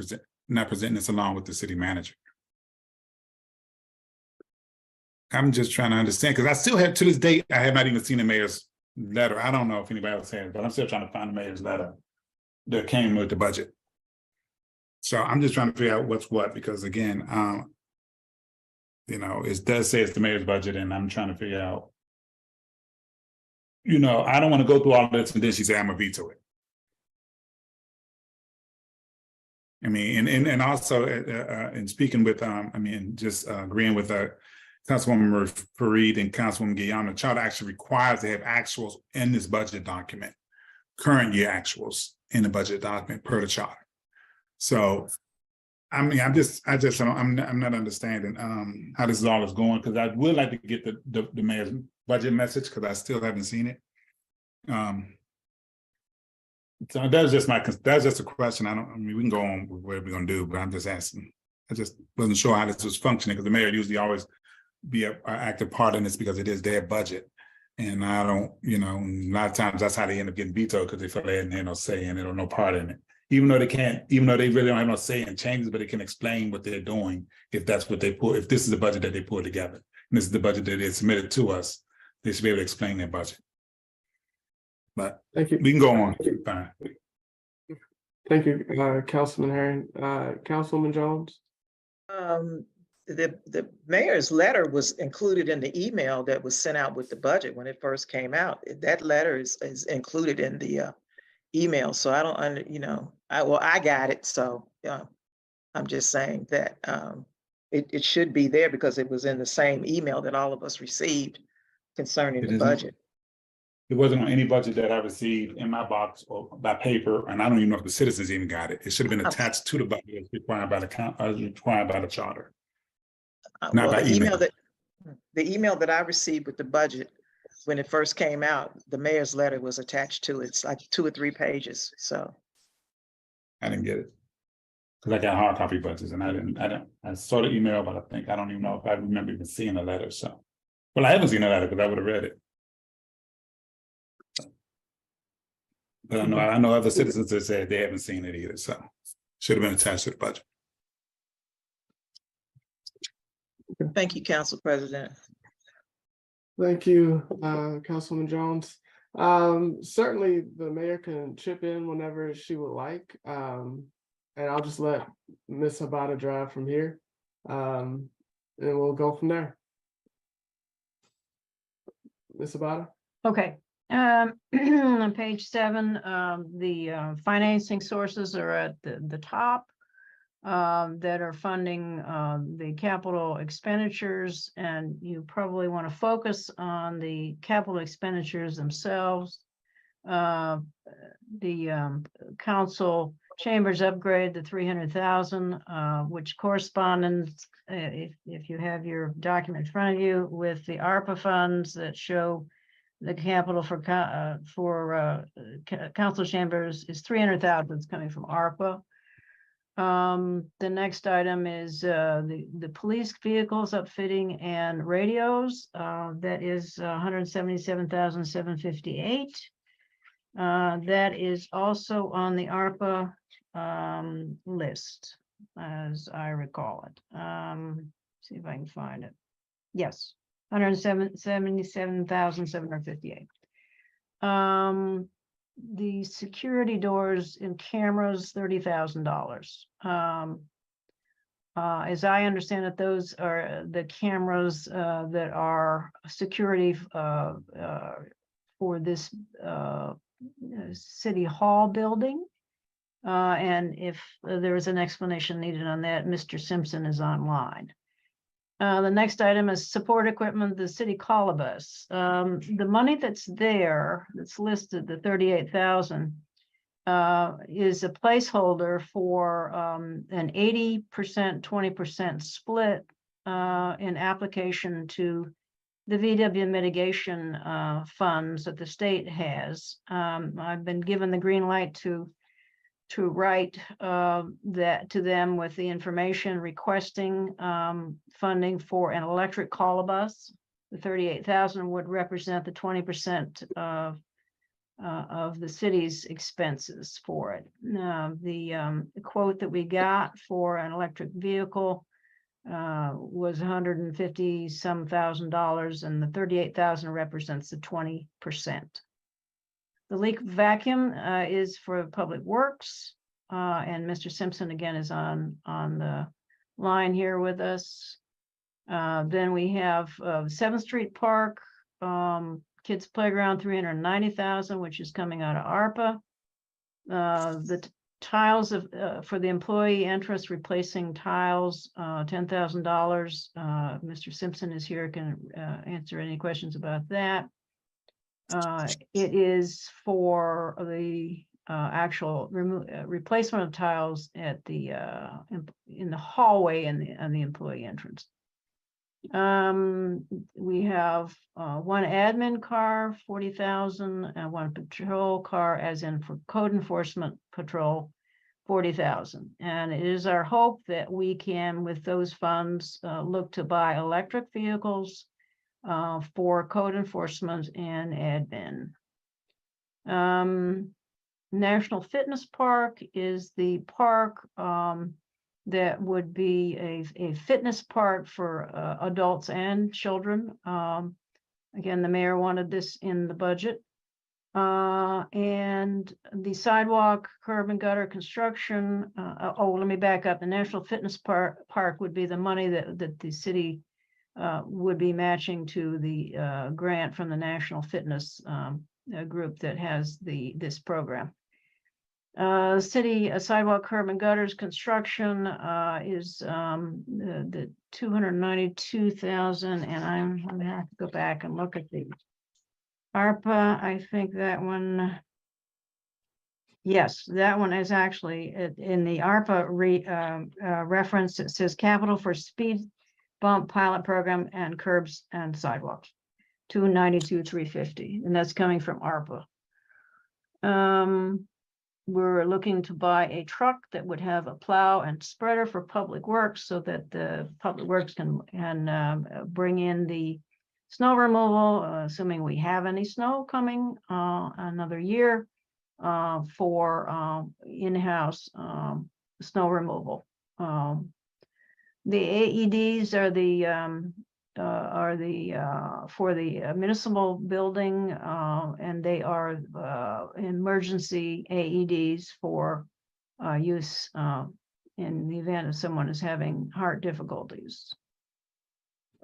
not presenting this along with the city manager? I'm just trying to understand, because I still have, to this date, I have not even seen the mayor's letter. I don't know if anybody else has, but I'm still trying to find the mayor's letter that came with the budget. So I'm just trying to figure out what's what, because again, you know, it does say it's the mayor's budget, and I'm trying to figure out, you know, I don't want to go through all of this and then she say I'm gonna veto it. I mean, and also in speaking with, I mean, just agreeing with Councilwoman Fareed and Councilwoman Guillaume, the charter actually requires to have actuals in this budget document, current year actuals in the budget document per the charter. So, I mean, I'm not understanding how this is all is going, because I would like to get the mayor's budget message, because I still haven't seen it. So that's just a question. I mean, we can go on with what we're gonna do, but I'm just asking. I just wasn't sure how this was functioning, because the mayor usually always be an active part in this because it is their budget. And I don't, you know, a lot of times that's how they end up getting vetoed, because they feel they hadn't had no say in it or no part in it. Even though they really don't have no say in changes, but they can explain what they're doing if that's what they put, if this is the budget that they put together. And this is the budget that they submitted to us, they should be able to explain their budget. But Thank you. we can go on. Fine. Thank you, Councilman Harry. Councilwoman Jones. The mayor's letter was included in the email that was sent out with the budget when it first came out. That letter is included in the email. So I don't, you know, I got it. So I'm just saying that it should be there because it was in the same email that all of us received concerning the budget. It wasn't on any budget that I received in my box or by paper, and I don't even know if the citizens even got it. It should have been attached to the budget as required by the charter. Not Well, by email. The email that I received with the budget when it first came out, the mayor's letter was attached to it. It's like 2 or 3 pages. So I didn't get it because I got hard copy budgets, and I saw the email, but I don't even know if I remember even seeing the letter. So, well, I haven't seen the letter because I would have read it. But I know other citizens that said they haven't seen it either, so should have been attached to the budget. thank you, Council President. Thank you, Councilwoman Jones. Certainly the mayor can chip in whenever she would like. And I'll just let Ms. Habata drive from here. And we'll go from there. Ms. Habata? Okay. On page 7, the financing sources are at the top that are funding the capital expenditures, and you probably want to focus on the capital expenditures themselves. The council chambers upgrade the 300,000, which corresponds, if you have your document in front of you, with the ARPA funds that show the capital for council chambers is 300,000 is coming from ARPA. The next item is the police vehicles upfitting and radios. That is 177,758. That is also on the ARPA list, as I recall it. See if I can find it. Yes, 177,758. The security doors and cameras, $30,000. As I understand it, those are the cameras that are security for this City Hall building. And if there is an explanation needed on that, Mr. Simpson is online. The next item is support equipment, the city colobus. The money that's there, that's listed, the 38,000, is a placeholder for an 80%, 20% split in application to the VW mitigation funds that the state has. I've been given the green light to write that to them with the information requesting funding for an electric colobus. The 38,000 would represent the 20% of the city's expenses for it. The quote that we got for an electric vehicle was $150 some thousand, and the 38,000 represents the 20%. The leak vacuum is for Public Works, and Mr. Simpson again is on the line here with us. Then we have 7th Street Park, Kids Playground, 390,000, which is coming out of ARPA. The tiles for the employee interest, replacing tiles, $10,000. Mr. Simpson is here, can answer any questions about that. It is for the actual replacement of tiles at the in the hallway and the employee entrance. We have one admin car, 40,000, and one patrol car, as in for code enforcement patrol, 40,000. And it is our hope that we can, with those funds, look to buy electric vehicles for code enforcement and admin. National Fitness Park is the park that would be a fitness park for adults and children. Again, the mayor wanted this in the budget. And the sidewalk, curb and gutter construction. Let me back up. The National Fitness Park would be the money that the city would be matching to the grant from the National Fitness group that has this program. City sidewalk, curb and gutters construction is the 292,000, and I'm gonna have to go back and look at the ARPA. I think that one, yes, that one is actually in the ARPA reference. It says capital for speed bump pilot program and curbs and sidewalks, 292,350, and that's coming from ARPA. We're looking to buy a truck that would have a plow and spreader for Public Works, so that the Public Works can bring in the snow removal, assuming we have any snow coming another year, for in-house snow removal. The AEDs are for the municipal building, and they are emergency AEDs for use in the event of someone is having heart difficulties.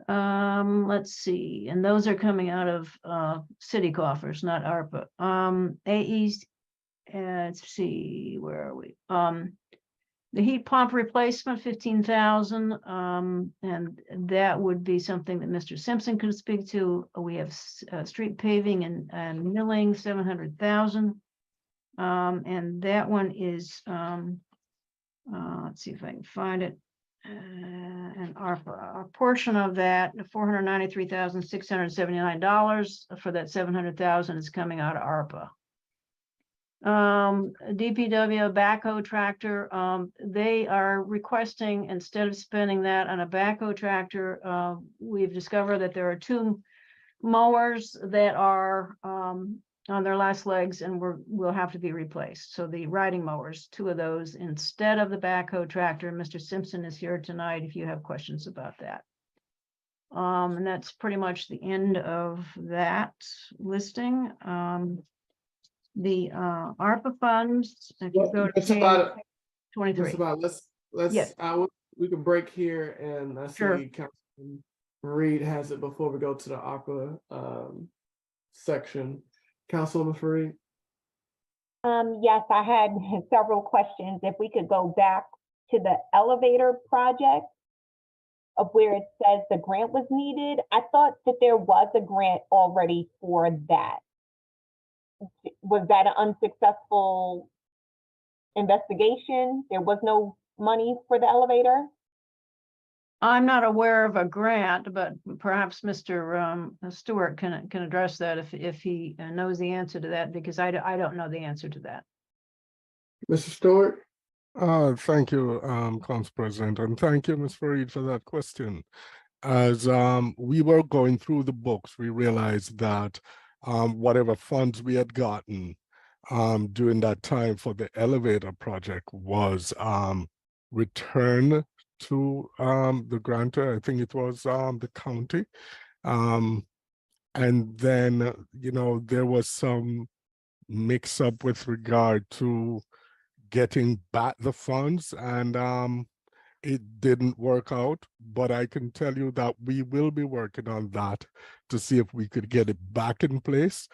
Let's see, and those are coming out of city coffers, not ARPA. AEs, let's see, where are we? The heat pump replacement, 15,000, and that would be something that Mr. Simpson could speak to. We have street paving and milling, 700,000. And that one is, let's see if I can find it. And our portion of that, $493,679 for that 700,000 is coming out of ARPA. DPW backhoe tractor, they are requesting, instead of spending that on a backhoe tractor, we've discovered that there are 2 mowers that are on their last legs and will have to be replaced. So the riding mowers, 2 of those instead of the backhoe tractor. Mr. Simpson is here tonight if you have questions about that. And that's pretty much the end of that listing. The ARPA funds, if you go to That's page about it. 23. That's about it. Yes. We can break here, and I Sure. see Councilman Fareed has it before we go to the ARPA section. Councilwoman Fareed? Yes, I had several questions. If we could go back to the elevator project of where it says the grant was needed. I thought that there was a grant already for that. Was that an unsuccessful investigation? There was no money for the elevator? I'm not aware of a grant, but perhaps Mr. Stewart can address that if he knows the answer to that, because I don't know the answer to that. Mr. Stewart? Thank you, Council President, and thank you, Ms. Fareed, for that question. As we were going through the books, we realized that whatever funds we had gotten during that time for the elevator project was returned to the grantor. I think it was the county. And then, you know, there was some mix up with regard to getting back the funds, and it didn't work out, but I can tell you that we will be working on that to see if we could get it back in place.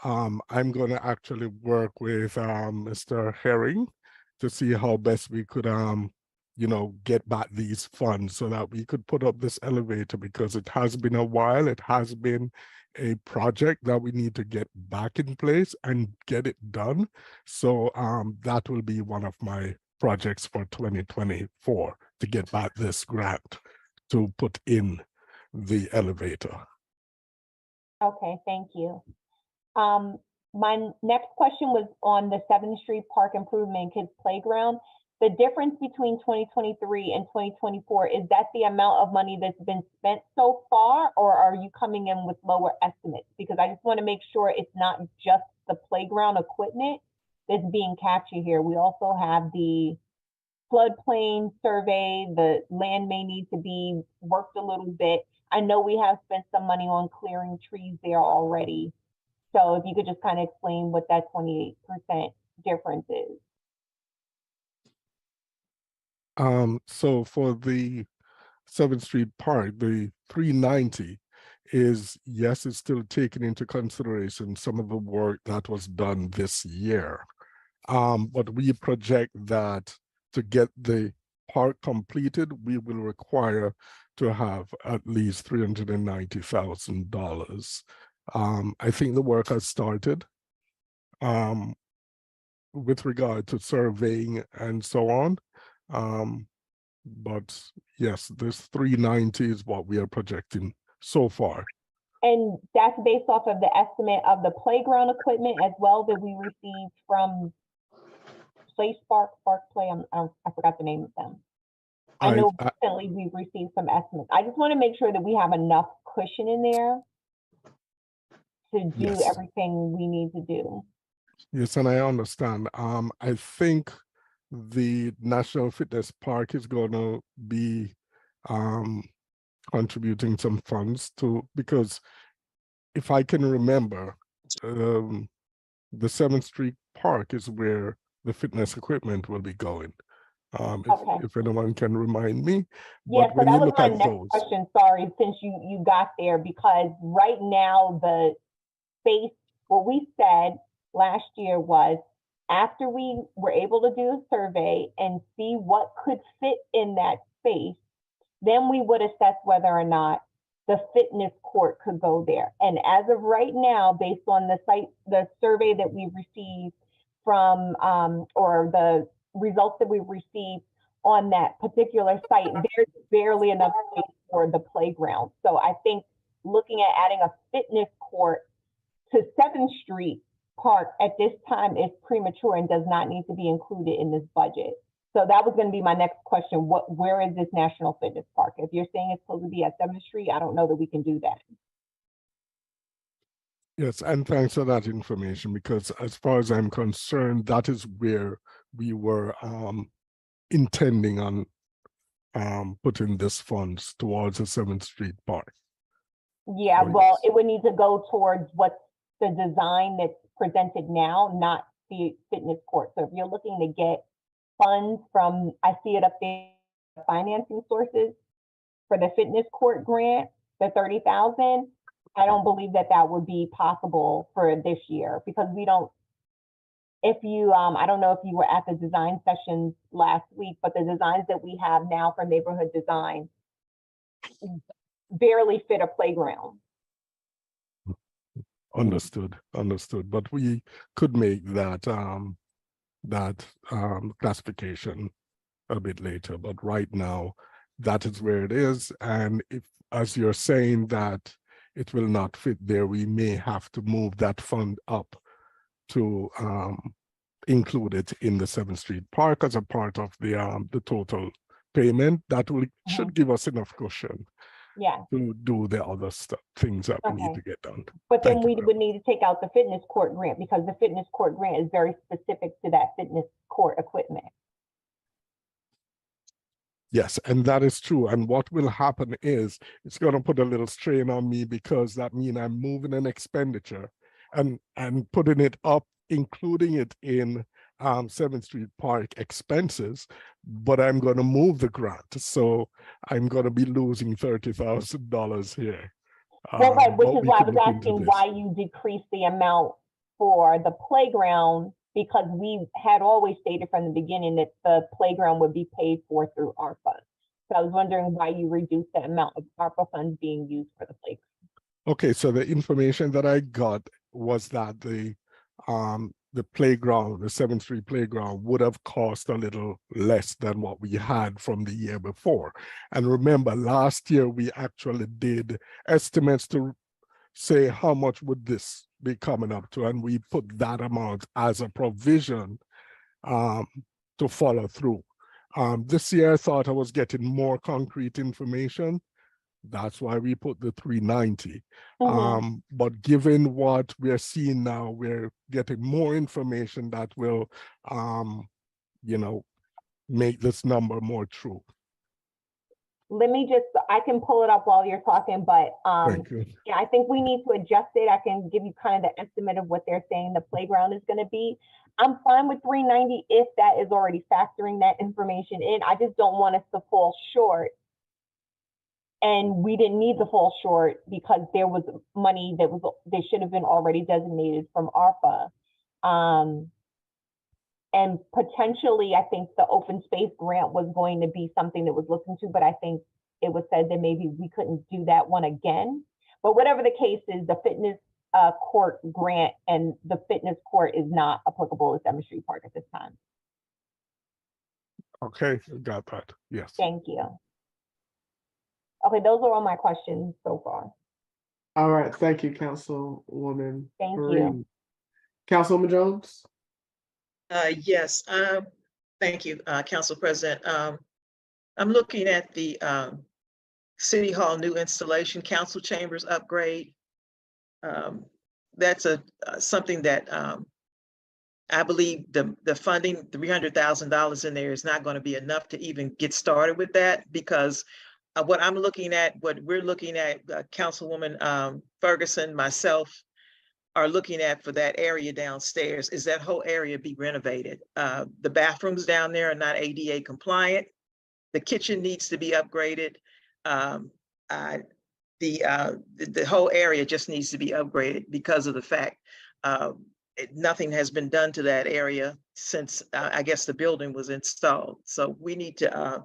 I'm going to actually work with Mr. Herring to see how best we could you know, get back these funds so that we could put up this elevator, because it has been a while. It has been a project that we need to get back in place and get it done. So that will be one of my projects for 2024, to get back this grant to put in the elevator. Okay, thank you. My next question was on the 7th Street Park Improvement Kids Playground. The difference between 2023 and 2024, is that the amount of money that's been spent so far, or are you coming in with lower estimates? Because I just want to make sure it's not just the playground equipment that's being captured here. We also have the floodplain survey, the land may need to be worked a little bit. I know we have spent some money on clearing trees there already. So if you could just kind of explain what that 28% difference is. So for the 7th Street Park, the 390 is, yes, it's still taking into consideration some of the work that was done this year. But we project that to get the park completed, we will require to have at least $390,000. I think the work has started with regard to surveying and so on. But yes, this 390 is what we are projecting so far. And that's based off of the estimate of the playground equipment as well that we received from Play Spark Play. I forgot the name of them. I know recently we've received some estimates. I just want to make sure that we have enough cushion in there to do everything we need to do. Yes, and I understand. I think the National Fitness Park is going to be contributing some funds to, because if I can remember, the 7th Street Park is where the fitness equipment will be going. Okay. If anyone can remind me. Yeah, But so when that you was look my at next those, question, sorry, since you got there, because right now the space, what we said last year was after we were able to do a survey and see what could fit in that space, then we would assess whether or not the fitness court could go there. And as of right now, based on the survey that we received from, or the results that we received on that particular site, there's barely enough space for the playground. So I think looking at adding a fitness court to 7th Street Park at this time is premature and does not need to be included in this budget. So that was going to be my next question. Where is this National Fitness Park? If you're saying it's supposed to be at 7th Street, I don't know that we can do that. yes, and thanks for that information, because as far as I'm concerned, that is where we were intending on putting this funds towards the 7th Street Park. Yeah, So, well, yes. it would need to go towards what's the design that's presented now, not the fitness court. So if you're looking to get funds from, I see it up there, financing sources for the fitness court grant, the 30,000, I don't believe that that would be possible for this year, because we don't, if you, I don't know if you were at the design sessions last week, but the designs that we have now for neighborhood design barely fit a playground. Understood, understood. But we could make that classification a bit later. But right now, that is where it is. And if, as you're saying, that it will not fit there, we may have to move that fund up to include it in the 7th Street Park as a part of the total payment. That will should give us enough cushion Yeah. to do the other things that we need Okay. to get done. But then Thank we you. would need to take out the fitness court grant, because the fitness court grant is very specific to that fitness court equipment. Yes, and that is true. And what will happen is it's going to put a little strain on me, because that means I'm moving an expenditure and putting it up, including it in 7th Street Park expenses, but I'm going to move the grant. So I'm going to be losing $30,000 here. Well, right, which but is we why I could was look into asking this. why you decreased the amount for the playground, because we had always stated from the beginning that the playground would be paid for through ARPA. So I was wondering why you reduced the amount of ARPA funds being used for the playground. Okay, so the information that I got was that the playground, the 7th Street playground, would have cost a little less than what we had from the year before. And remember, last year we actually did estimates to say how much would this be coming up to, and we put that amount as a provision to follow through. This year I thought I was getting more concrete information. That's why we put the 390. But given what we're seeing now, we're getting more information that will, you know, make this number more true. Let me just, I can pull it up while you're talking, but Thank you. yeah, I think we need to adjust it. I can give you kind of the estimate of what they're saying the playground is going to be. I'm fine with 390 if that is already factoring that information in. I just don't want us to fall short. And we didn't need to fall short because there was money that should have been already designated from ARPA. And potentially, I think the open space grant was going to be something that was looked into, but I think it was said that maybe we couldn't do that one again. But whatever the case is, the fitness court grant and the fitness court is not applicable at 7th Street Park at this time. Okay, got that. Yes. Thank you. Okay, those are all my questions so far. All right, thank you, Councilwoman. Thank Fareed. you. Councilwoman Jones? Yes, thank you, Council President. I'm looking at the City Hall new installation, council chambers upgrade. That's something that I believe the funding, $300,000 in there is not going to be enough to even get started with that, because what I'm looking at, what we're looking at, Councilwoman Ferguson, myself, are looking at for that area downstairs is that whole area be renovated. The bathrooms down there are not ADA compliant. The kitchen needs to be upgraded. The whole area just needs to be upgraded because of the fact nothing has been done to that area since I guess the building was installed. So we need to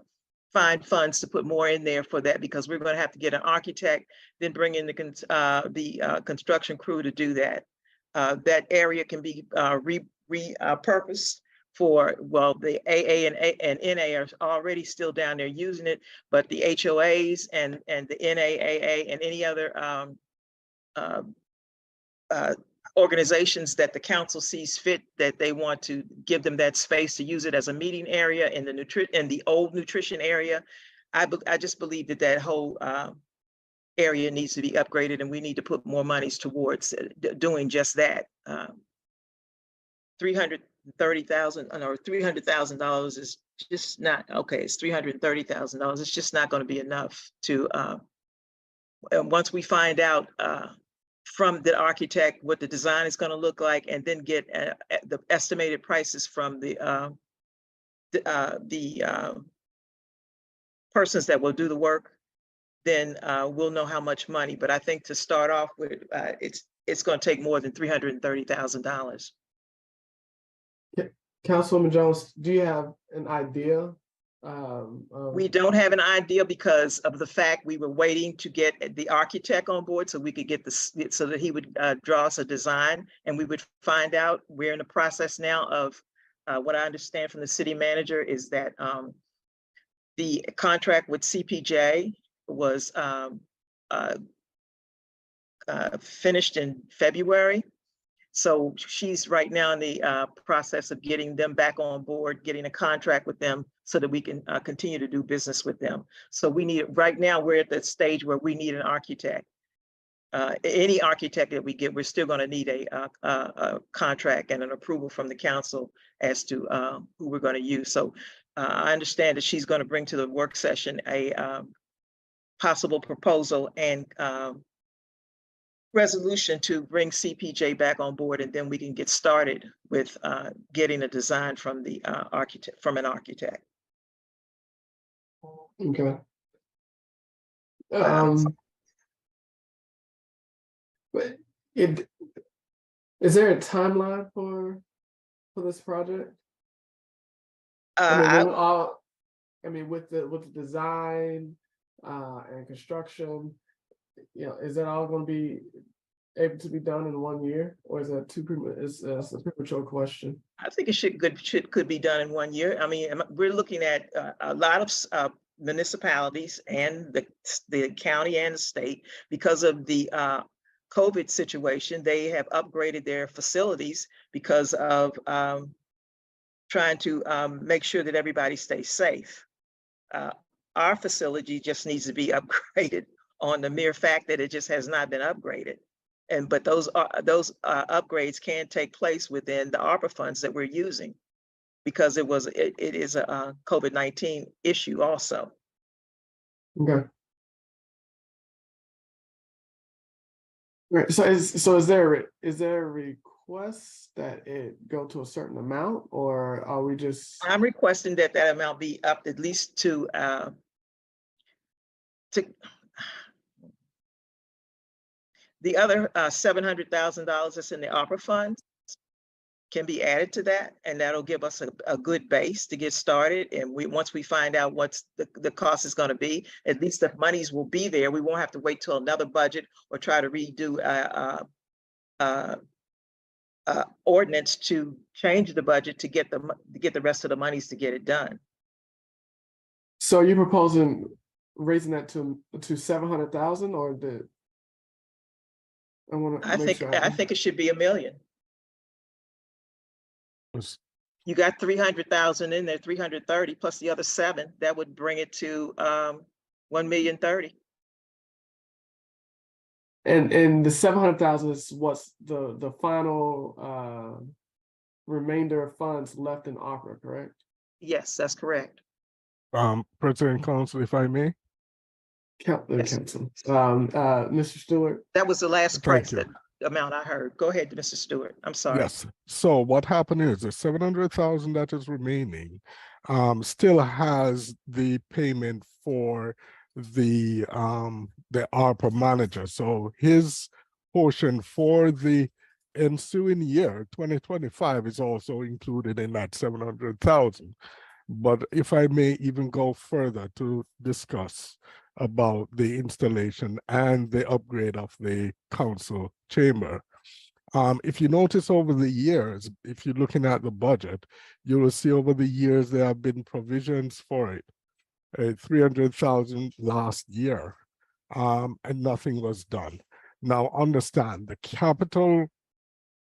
find funds to put more in there for that, because we're going to have to get an architect, then bring in the construction crew to do that. That area can be repurposed for, well, the AA and NA are already still down there using it, but the HOAs and the NAAA and any other organizations that the council sees fit that they want to give them that space to use it as a meeting area in the old nutrition area. I just believe that that whole area needs to be upgraded, and we need to put more monies towards doing just that. $330,000 or $300,000 is just not okay. It's $330,000. It's just not going to be enough to. And once we find out from the architect what the design is going to look like, and then get the estimated prices from the persons that will do the work, then we'll know how much money. But I think to start off with, it's going to take more than $330,000. Councilwoman Jones, do you have an idea? We don't have an idea because of the fact we were waiting to get the architect on board so we could get so that he would draw us a design, and we would find out. We're in the process now of what I understand from the city manager is that the contract with CPJ was finished in February. So she's right now in the process of getting them back on board, getting a contract with them so that we can continue to do business with them. So we need, right now we're at the stage where we need an architect. Any architect that we get, we're still going to need a contract and an approval from the council as to who we're going to use. So I understand that she's going to bring to the work session a possible proposal and resolution to bring CPJ back on board, and then we can get started with getting a design from the architect, from an architect. Okay. But is there a timeline for this project? I mean, with the design and construction, you know, is that all going to be able to be done in 1 year, or is that is a premature question? I think it could be done in 1 year. I mean, we're looking at a lot of municipalities and the county and the state, because of the COVID situation. They have upgraded their facilities because of trying to make sure that everybody stays safe. Our facility just needs to be upgraded on the mere fact that it just has not been upgraded. But those upgrades can take place within the ARPA funds that we're using, because it is a COVID-19 issue also. Okay. Right. So is there a request that it go to a certain amount, or are we just? I'm requesting that amount be up at least to the other $700,000 that's in the ARPA funds can be added to that, and that'll give us a good base to get started. And once we find out what's the cost is going to be, at least the monies will be there. We won't have to wait till another budget or try to redo ordinance to change the budget to get the rest of the monies to get it done. So you're proposing raising that to 700,000, or the? I think it should be $1 million. You got 300,000 in there, 330 plus the other 7. That would bring it to 1,030,000. And the 700,000 is what's the final remainder of funds left in ARPA, correct? Yes, that's correct. President Council, if I may. Council. Mr. Stewart. That was the last price that amount I heard. Go ahead, Mr. Stewart. I'm sorry. Yes. So what happened is the 700,000 that is remaining still has the payment for the ARPA manager. So his portion for the ensuing year, 2025, is also included in that 700,000. But if I may even go further to discuss about the installation and the upgrade of the council chamber. If you notice over the years, if you're looking at the budget, you will see over the years there have been provisions for it. 300,000 last year, and nothing was done. Now understand, the capital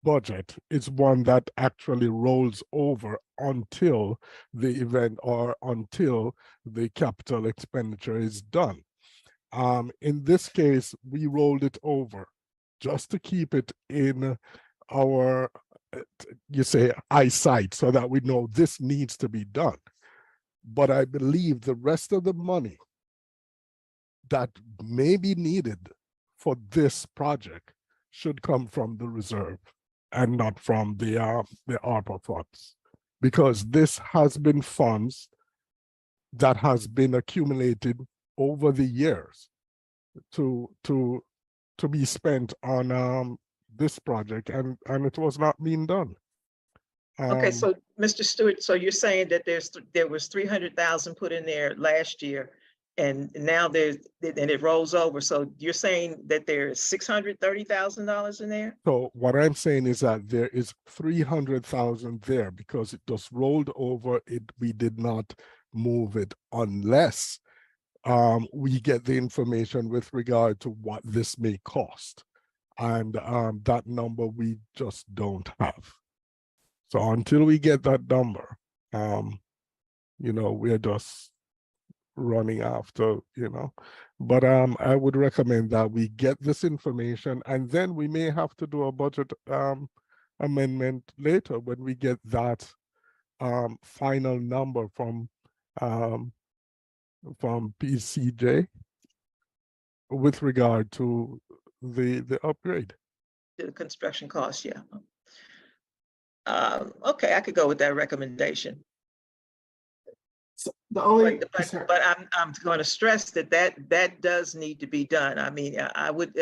budget is one that actually rolls over until the event or until the capital expenditure is done. In this case, we rolled it over just to keep it in our, you say, eyesight, so that we know this needs to be done. But I believe the rest of the money that may be needed for this project should come from the reserve and not from the ARPA funds, because this has been funds that has been accumulated over the years to be spent on this project, and it was not being done. Okay, so Mr. Stewart, so you're saying that there was 300,000 put in there last year, and now and it rolls over. So you're saying that there's $630,000 in there? So what I'm saying is that there is 300,000 there because it just rolled over. We did not move it unless we get the information with regard to what this may cost. And that number we just don't have. So until we get that number, you know, we're just running after, you know. But I would recommend that we get this information, and then we may have to do a budget amendment later when we get that final number from PCJ with regard to the upgrade. The construction cost, yeah. Okay, I could go with that recommendation. So the only, But I'm going to stress that does need to be done. I mean, I would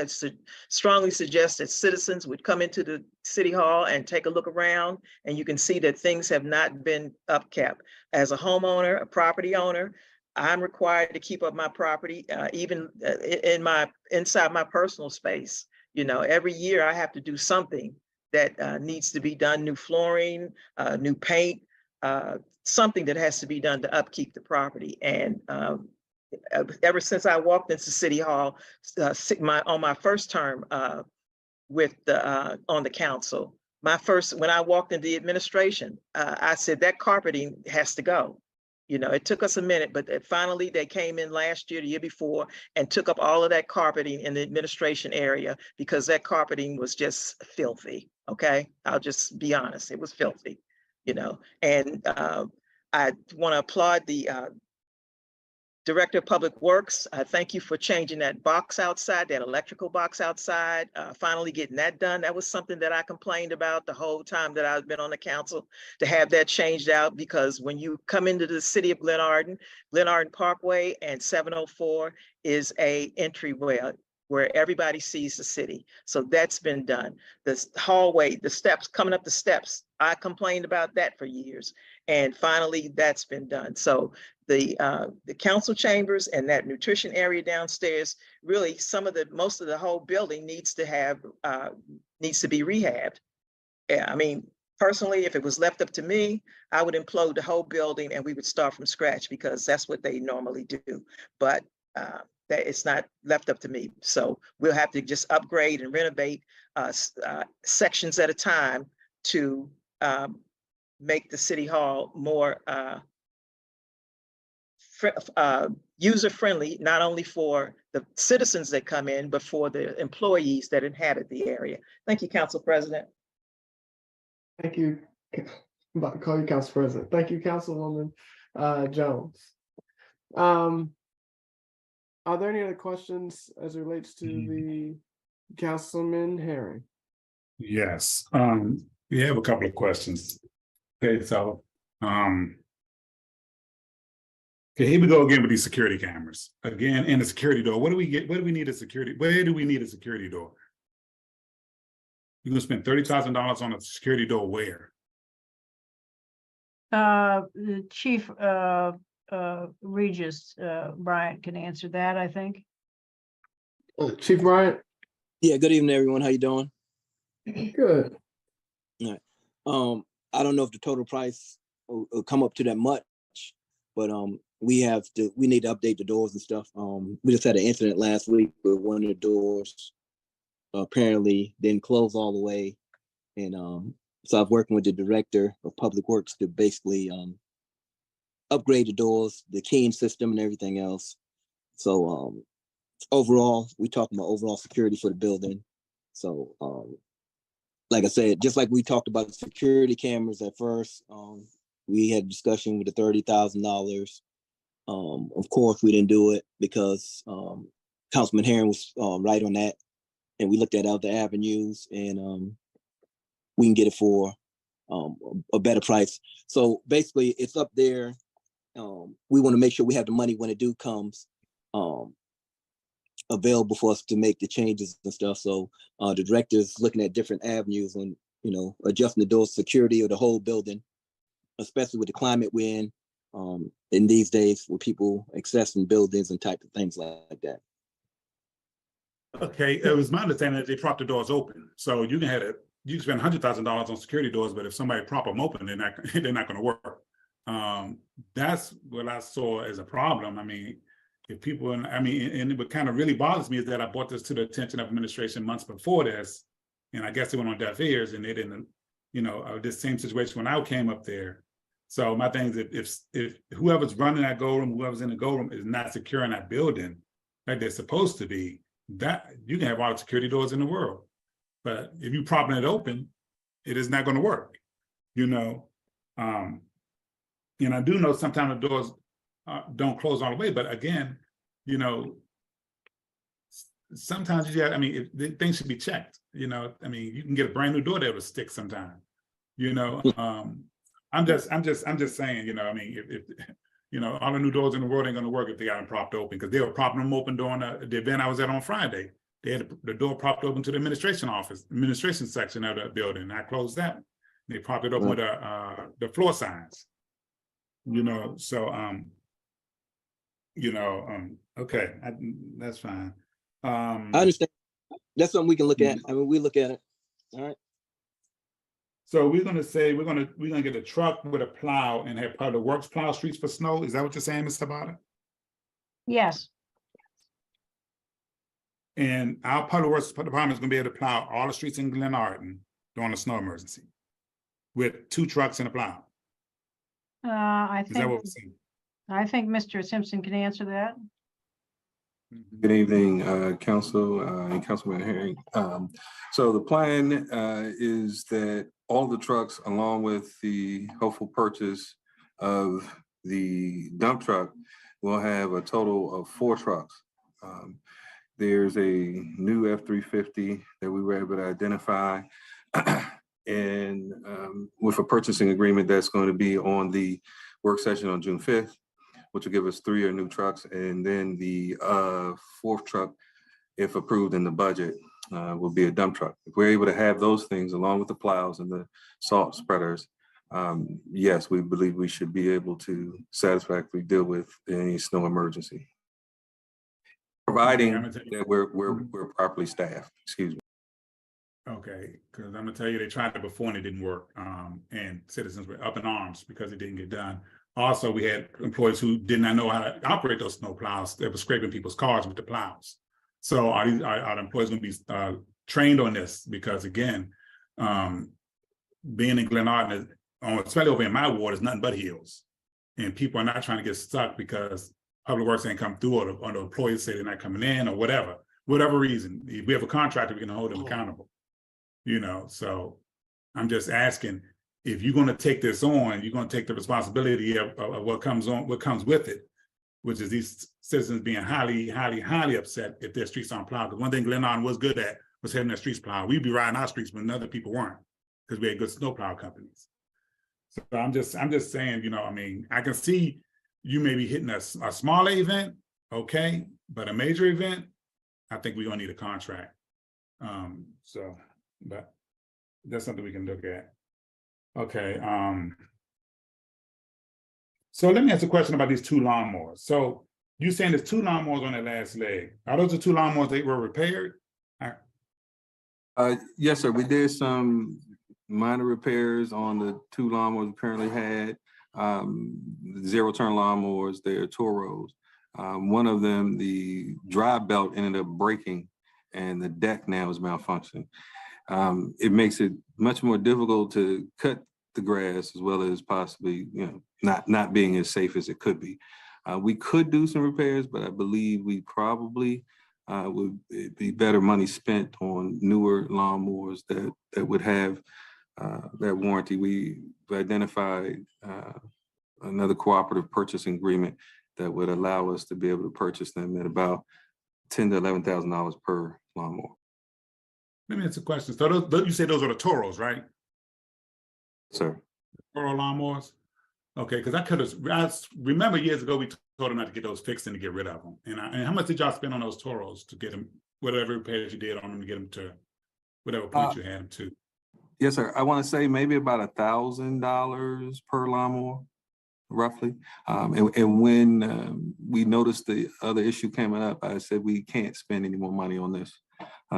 strongly suggest that citizens would come into the city hall and take a look around, and you can see that things have not been upkept. As a homeowner, a property owner, I'm required to keep up my property, even inside my personal space. You know, every year I have to do something that needs to be done: new flooring, new paint, something that has to be done to upkeep the property. And ever since I walked into City Hall on my first term on the council, when I walked into the administration, I said that carpeting has to go. You know, it took us a minute, but finally they came in last year, the year before, and took up all of that carpeting in the administration area because that carpeting was just filthy. Okay, I'll just be honest, it was filthy, you know. And I want to applaud the Director of Public Works. Thank you for changing that box outside, that electrical box outside, finally getting that done. That was something that I complained about the whole time that I've been on the council, to have that changed out, because when you come into the city of Glenarden, Glenarden Parkway and 704 is a entryway where everybody sees the city. So that's been done. The hallway, the steps, coming up the steps, I complained about that for years. And finally, that's been done. So the council chambers and that nutrition area downstairs, really most of the whole building needs to be rehabbed. Yeah, I mean, personally, if it was left up to me, I would implode the whole building and we would start from scratch, because that's what they normally do. But that it's not left up to me. So we'll have to just upgrade and renovate sections at a time to make the city hall more user-friendly, not only for the citizens that come in, but for the employees that inhabit the area. Thank you, Council President. thank you. I'm about to call you Council President. Thank you, Councilwoman Jones. Are there any other questions as it relates to the Councilman Herring? Yes, we have a couple of questions. Okay, so, okay, here we go again with these security cameras. Again, and the security door. What do we get? What do we need a security? Where do we need a security door? You're gonna spend $30,000 on a security door where? The Chief Regis Bryant can answer that, I think. Chief Bryant? Yeah, good evening, everyone. How you doing? Good. All right. I don't know if the total price will come up to that much, but we need to update the doors and stuff. We just had an incident last week with one of the doors apparently didn't close all the way, and so I'm working with the director of Public Works to basically upgrade the doors, the keying system, and everything else. So overall, we talking about overall security for the building. So like I said, just like we talked about the security cameras at first, we had a discussion with the $30,000. Of course, we didn't do it because Councilman Herring was right on that, and we looked at other avenues, and we can get it for a better price. So basically, it's up there. We want to make sure we have the money when it do comes available for us to make the changes and stuff. So the director's looking at different avenues on, adjusting the door security of the whole building, especially with the climate we're in these days with people accessing buildings and type of things like that. Okay, it was my understanding that they prop the doors open. So you can spend $100,000 on security doors, but if somebody prop them open, they're not going to work. That's what I saw as a problem. I mean, if people, and what kind of really bothers me is that I brought this to the attention of administration months before this, and I guess it went on deaf ears, and they didn't, this same situation when I came up there. So my thing is that if whoever's running that go room, whoever's in the go room is not securing that building like they're supposed to be, that you can have all the security doors in the world. But if you propping it open, it is not going to work, And I do know sometimes the doors don't close all the way, but again, sometimes things should be checked. You can get a brand new door that will stick sometime. I'm just saying, if all the new doors in the world ain't going to work if they got them propped open, because they were propping them open during the event I was at on Friday. They had the door propped open to the administration section of the building. I closed that. They propped it open with the floor signs. Okay, that's fine. I understand. That's something we can look at. We look at it. All right. So we're gonna get a truck with a plow and have Public Works plow streets for snow. Is that what you're saying, Mr. Tabata? Yes. And our Public Works department is gonna be able to plow all the streets in Glenarden during a snow emergency with 2 trucks and a plow. I Is that what we're saying? Mr. Simpson can answer that. Good evening, Council and Councilman Herring. So the plan is that all the trucks, along with the hopeful purchase of the dump truck, will have a total of 4 trucks. There's a new F-350 that we were able to identify, and with a purchasing agreement that's going to be on the work session on June 5th, which will give us 3 new trucks, and then the 4th truck, if approved in the budget, will be a dump truck. If we're able to have those things along with the plows and the salt spreaders, yes, we believe we should be able to satisfactorily deal with any snow emergency, providing that we're properly staffed. Excuse me. Okay, because I'm gonna tell you, they tried it before and it didn't work, and citizens were up in arms because it didn't get done. Also, we had employees who did not know how to operate those snow plows. They were scraping people's cars with the plows. So are the employees going to be trained on this? Because again, being in Glenarden, especially over in my ward, is nothing but hills, and people are not trying to get stuck because Public Works ain't come through, or the employees say they're not coming in, or whatever reason. If we have a contractor, we can hold them accountable. So I'm just asking, if you're going to take this on, you're going to take the responsibility of what comes with it, which is these citizens being highly, highly, highly upset if their streets aren't plowed. Because one thing Glenarden was good at was having their streets plowed. We'd be riding our streets when other people weren't, because we had good snowplow companies. So I'm just saying, you know, I mean, I can see you may be hitting a smaller event, okay, but a major event, I think we're gonna need a contract. But that's something we can look at. Okay. So let me ask a question about these 2 lawnmowers. So you saying there's 2 lawnmowers on that last leg. Are those the 2 lawnmowers that were repaired? Yes, sir. We did some minor repairs on the 2 lawnmowers we currently had. Zero-turn lawnmowers, they're Toros. One of them, the drive belt ended up breaking and the deck now is malfunctioning. It makes it much more difficult to cut the grass, as well as possibly, you know, not being as safe as it could be. We could do some repairs, but I believe we probably would be better money spent on newer lawnmowers that would have that warranty. We identified another cooperative purchasing agreement that would allow us to be able to purchase them at about $10,000 to $11,000 per lawnmower. Let me ask a question. So those, you say those are the Toros, right? Sir. Toro lawnmowers? Okay, because I remember years ago we told them not to get those fixed and to get rid of them. And how much did y'all spend on those Toros to get them, whatever repairs you did on them to get them to whatever point you had them to? Yes, sir. I want to say maybe about $1,000 per lawnmower, roughly. And when we noticed the other issue coming up, I said we can't spend any more money on this.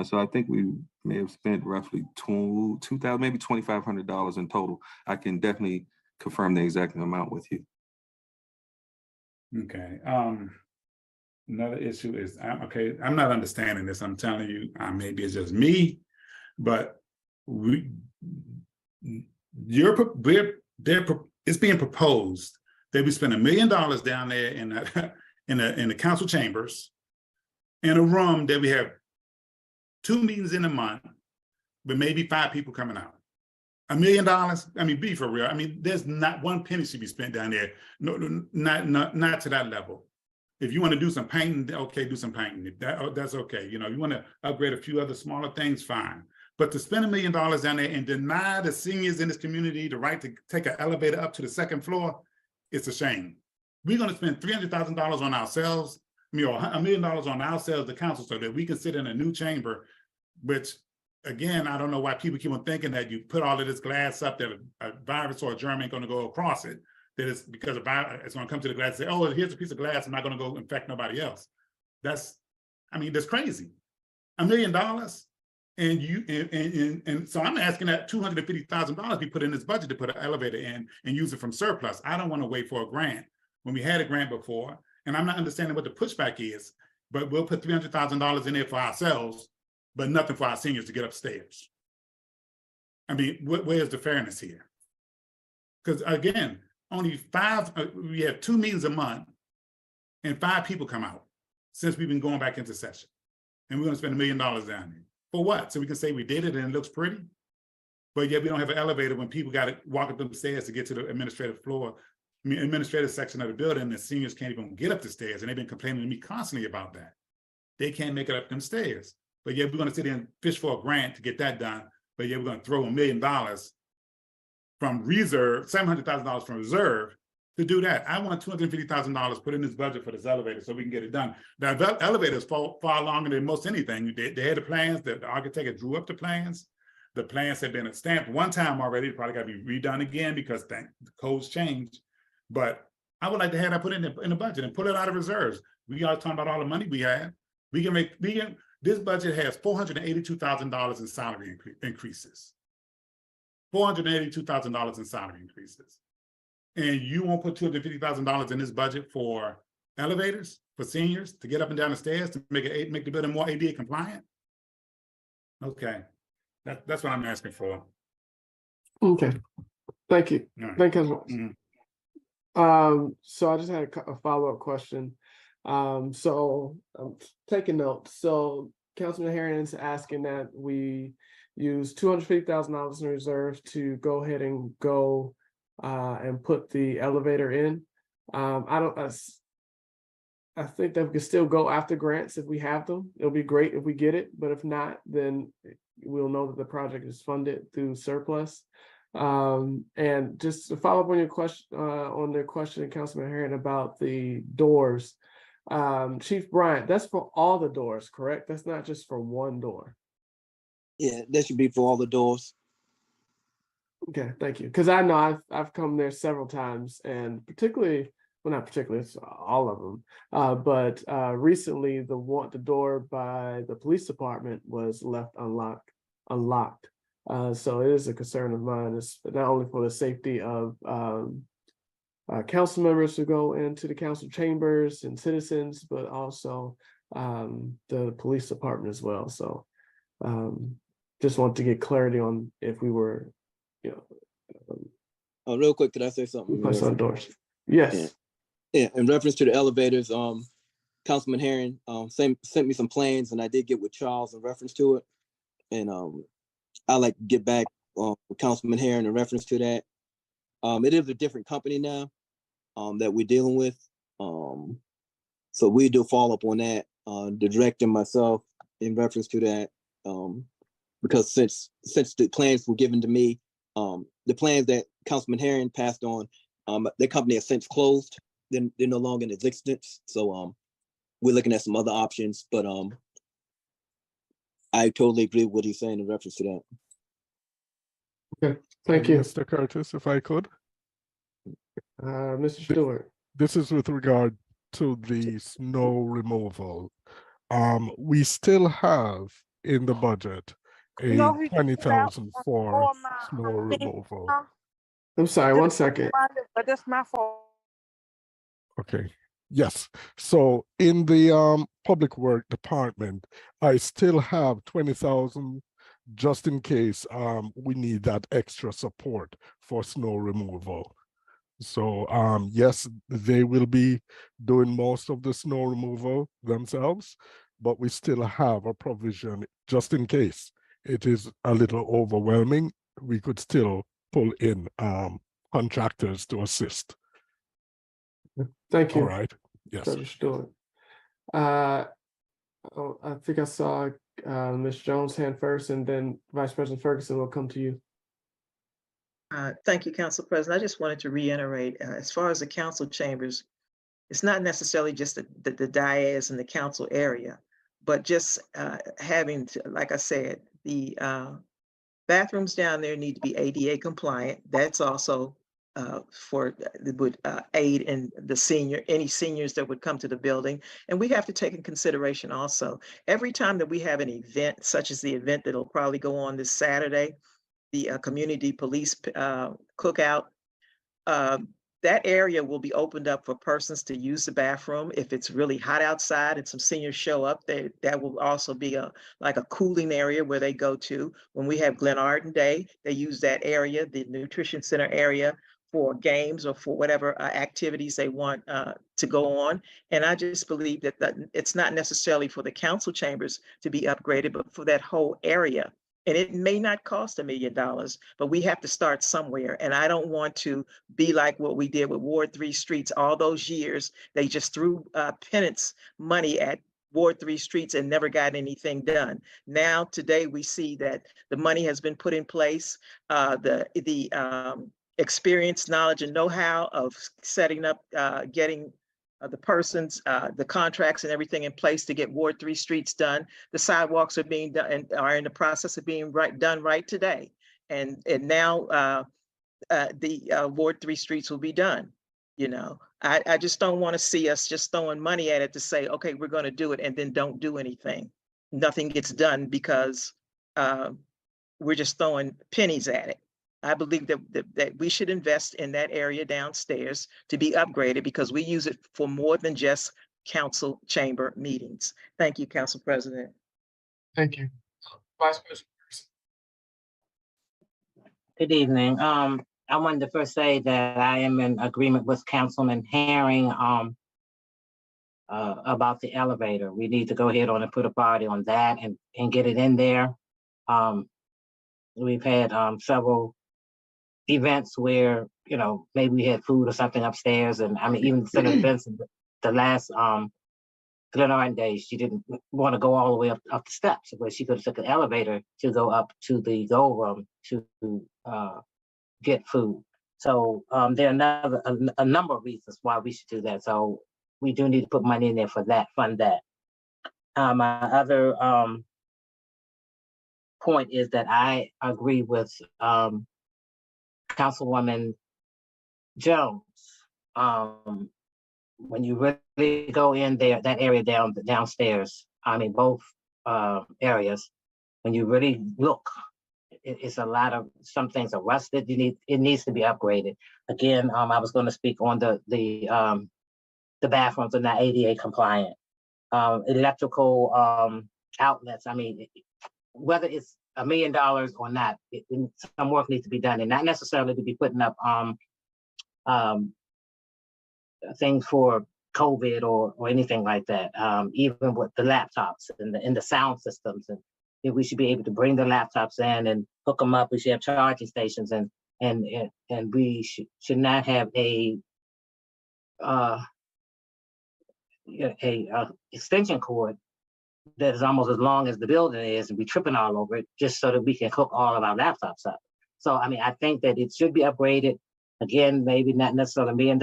So I think we may have spent roughly $2,000, maybe $2,500 in total. I can definitely confirm the exact amount with you. Okay. Another issue is, okay, I'm not understanding this. I'm telling you, maybe it's just me, but it's being proposed that we spend $1 million down there in the council chambers, in a room that we have 2 meetings in a month, but maybe 5 people coming out. $1 million, I mean, be for real. I mean, there's not one penny should be spent down there. No, not to that level. If you want to do some painting, okay, do some painting. That's okay. You know, you want to upgrade a few other smaller things, fine. But to spend $1 million down there and deny the seniors in this community the right to take an elevator up to the 2nd floor, it's a shame. We're going to spend $300,000 on ourselves, or $1 million on ourselves, the council, so that we can sit in a new chamber, which, again, I don't know why people keep on thinking that you put all of this glass up that a virus or a germ ain't going to go across it. That it's because it's going to come to the glass and say, oh, here's a piece of glass, I'm not going to go infect nobody else. That's crazy. $1 million. And so I'm asking that $250,000 be put in this budget to put an elevator in and use it from surplus. I don't want to wait for a grant when we had a grant before, and I'm not understanding what the pushback is, but we'll put $300,000 in there for ourselves, but nothing for our seniors to get upstairs. I mean, where's the fairness here? Because again, only 5, we have 2 meetings a month and 5 people come out since we've been going back into session. And we're going to spend $1 million down there. For what? So we can say we did it and it looks pretty, but yet we don't have an elevator when people got to walk up the stairs to get to the administrative floor, administrative section of the building, and the seniors can't even get up the stairs. And they've been complaining to me constantly about that. They can't make it up them stairs. But yet we're going to sit there and fish for a grant to get that done. But yet we're going to throw $1 million from reserve, $700,000 from reserve to do that. I want $250,000 put in this budget for this elevator so we can get it done. The elevator is far longer than most anything. They had the plans, the architect had drew up the plans. The plans had been stamped one time already. It probably got to be redone again because the codes changed. But I would like to have that put in the budget and pull it out of reserves. We are talking about all the money we have. This budget has $482,000 in salary increases. $482,000 in salary increases. And you won't put $250,000 in this budget for elevators, for seniors to get up and down the stairs to make the building more ADA compliant? Okay, that's what I'm asking for. Okay, thank you. Right. Thank you. So I just had a follow-up question. So I'm taking notes. So Councilman Herring is asking that we use $250,000 in reserve to go ahead and go and put the elevator in. I think that we can still go after grants if we have them. It'll be great if we get it, but if not, then we'll know that the project is funded through surplus. And just to follow up on your question, on the question, Councilman Herring, about the doors. Chief Bryant, that's for all the doors, correct? That's not just for one door. Yeah, that should be for all the doors. Okay, thank you. Because I know I've come there several times, and particularly, well, not particularly, it's all of them. But recently, the door by the police department was left unlocked. So it is a concern of mine. It's not only for the safety of council members who go into the council chambers and citizens, but also the police department as well. So just want to get clarity on if we were, Real quick, could I say something? replace on doors. Yes. Yeah, in reference to the elevators, Councilman Herring sent me some plans, and I did get with Charles in reference to it. And I like to get back with Councilman Herring in reference to that. It is a different company now that we're dealing with. So we do follow up on that, the director and myself in reference to that. Because since the plans were given to me, the plans that Councilman Herring passed on, the company has since closed. They're no longer in existence. So we're looking at some other options, but I totally agree with what he's saying in reference to that. Okay, thank you. Mr. Curtis, if I could. Mr. Stewart. This is with regard to the snow removal. We still have in the budget a 20,000 for snow removal. I'm sorry, one second. But that's my fault. Okay, yes. So in the public work department, I still have 20,000 just in case we need that extra support for snow removal. So yes, they will be doing most of the snow removal themselves, but we still have a provision just in case it is a little overwhelming. We could still pull in contractors to assist. Thank you. All right. Yes. Mr. Stewart. I think I saw Ms. Jones' hand first, and then Vice President Ferguson will come to you. Thank you, Council President. I just wanted to reiterate, as far as the council chambers, it's not necessarily just the dais in the council area, but just having to, like I said, the bathrooms down there need to be ADA compliant. That's also would aid in any seniors that would come to the building. And we have to take in consideration also, every time that we have an event, such as the event that'll probably go on this Saturday, the community police cookout, that area will be opened up for persons to use the bathroom. If it's really hot outside and some seniors show up, that will also be like a cooling area where they go to. When we have Glenarden Day, they use that area, the nutrition center area, for games or for whatever activities they want to go on. And I just believe that it's not necessarily for the council chambers to be upgraded, but for that whole area. And it may not cost $1 million, but we have to start somewhere. And I don't want to be like what we did with Ward 3 streets all those years. They just threw penance money at Ward 3 streets and never got anything done. Now, today, we see that the money has been put in place. The experience, knowledge, and know-how of setting up, getting the persons, the contracts and everything in place to get Ward 3 streets done. The sidewalks are being done and are in the process of being done right today. And now the Ward 3 streets will be done. You know, I just don't want to see us just throwing money at it to say, okay, we're going to do it, and then don't do anything. Nothing gets done because we're just throwing pennies at it. I believe that we should invest in that area downstairs to be upgraded, because we use it for more than just council chamber meetings. Thank you, Council President. Thank you. Vice President. Good evening. I wanted to first say that I am in agreement with Councilman Herring about the elevator. We need to go ahead on and put a priority on that and get it in there. We've had several events where, you know, maybe we had food or something upstairs, and I mean, even the center events, the last Glenarden days, she didn't want to go all the way up the steps, where she could have took an elevator to go up to the go room to get food. So there are a number of reasons why we should do that. So we do need to put money in there for that, fund that. My other point is that I agree with Councilwoman Jones. When you really go in there, that area downstairs, I mean, both areas, when you really look, it's a lot of, some things are rusted. It needs to be upgraded. Again, I was going to speak on the bathrooms are not ADA compliant. Electrical outlets. I mean, whether it's $1 million or not, some work needs to be done, and not necessarily to be putting up things for COVID or anything like that. Even with the laptops and the sound systems, and we should be able to bring the laptops in and hook them up. We should have charging stations, and we should not have a extension cord that is almost as long as the building is, and be tripping all over it just so that we can hook all of our laptops up. So, I mean, I think that it should be upgraded. Again, maybe not necessarily $1 million,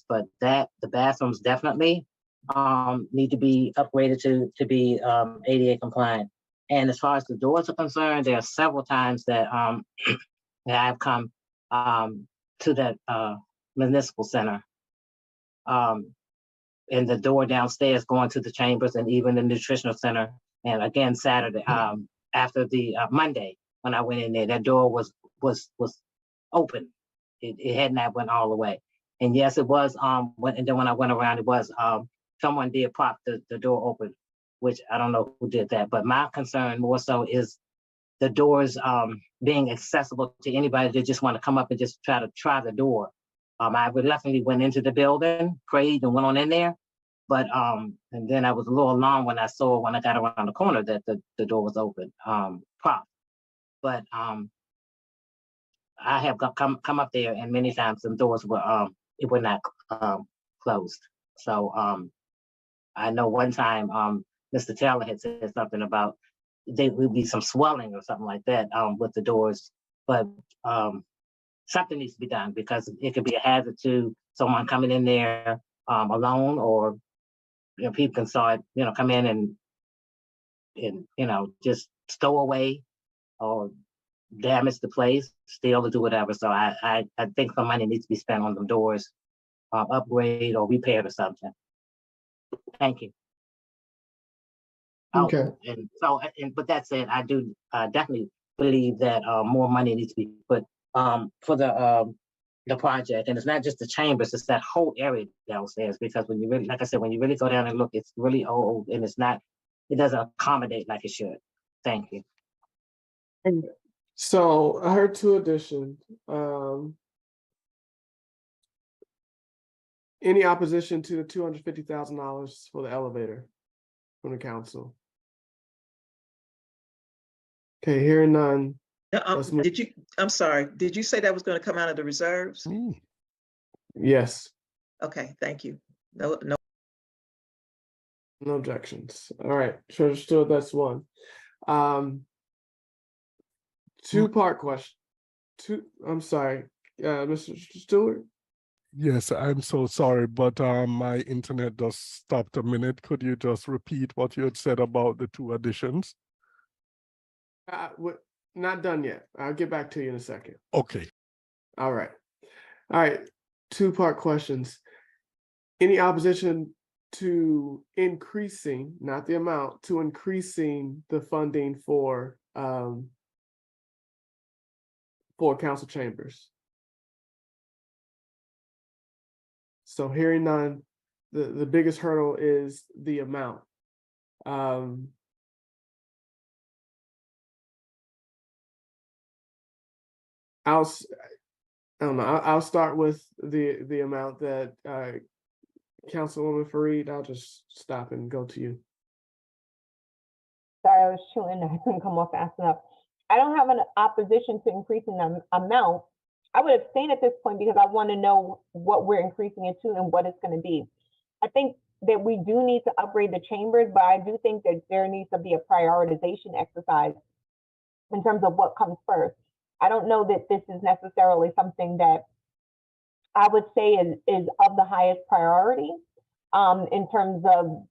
but the bathrooms definitely need to be upgraded to be ADA compliant. And as far as the doors are concerned, there are several times that that I've come to that municipal center, and the door downstairs going to the chambers, and even the nutritional center. And again, Saturday, after the Monday, when I went in there, that door was open. It had not went all the way. And yes, it was, and then when I went around, it was, someone did prop the door open, which I don't know who did that. But my concern more so is the doors being accessible to anybody that just want to come up and just try the door. I reluctantly went into the building, prayed, and went on in there. But and then I was a little alarmed when I saw, when I got around the corner, that the door was open, prop. But I have come up there, and many times the doors were not closed. So I know one time Mr. Taylor had said something about there would be some swelling or something like that with the doors, but something needs to be done, because it could be a hazard to someone coming in there alone, or people can start come in and just stow away or damage the place, steal, or do whatever. So I think some money needs to be spent on the doors, upgrade or repaired or something. Thank you. Okay. And so, but that said, I do definitely believe that more money needs to be put for the project, and it's not just the chambers; it's that whole area downstairs. Because when you really, like I said, when you really go down and look, it's really old, and it doesn't accommodate like it should. Thank you. So I heard two additions. Any opposition to the $250,000 for the elevator from the council? Okay, hearing none. I'm sorry, did you say that was going to come out of the reserves? Yes. Okay, thank you. No objections. All right, Treasurer Stewart, that's one. Two-part question. I'm sorry, Mr. Stewart? Yes, I'm so sorry, but my internet just stopped a minute. Could you just repeat what you had said about the two additions? Not done yet. I'll get back to you in a second. Okay. All right. Two-part questions. Any opposition to increasing, not the amount, to increasing the funding for council chambers? So hearing none, the biggest hurdle is the amount. I'll start with the amount that Councilwoman Fareed, I'll just stop and go to you. Sorry, I was chewing. I couldn't come off fast enough. I don't have an opposition to increasing the amount. I would abstain at this point because I want to know what we're increasing it to and what it's going to be. I think that we do need to upgrade the chambers, but I do think that there needs to be a prioritization exercise in terms of what comes first. I don't know that this is necessarily something that I would say is of the highest priority in terms of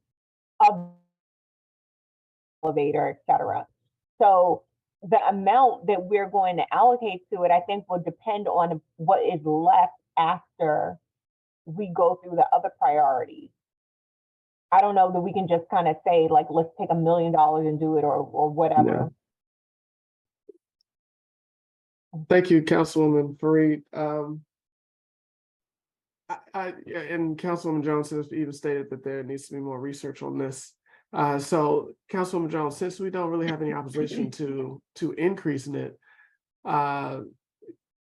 elevator, et cetera. So the amount that we're going to allocate to it, I think, will depend on what is left after we go through the other priorities. I don't know that we can just kind of say, like, let's take $1 million and do it, or whatever. Thank you, Councilwoman Fareed. And Councilwoman Jones has even stated that there needs to be more research on this. So Councilwoman Jones, since we don't really have any opposition to increasing it, how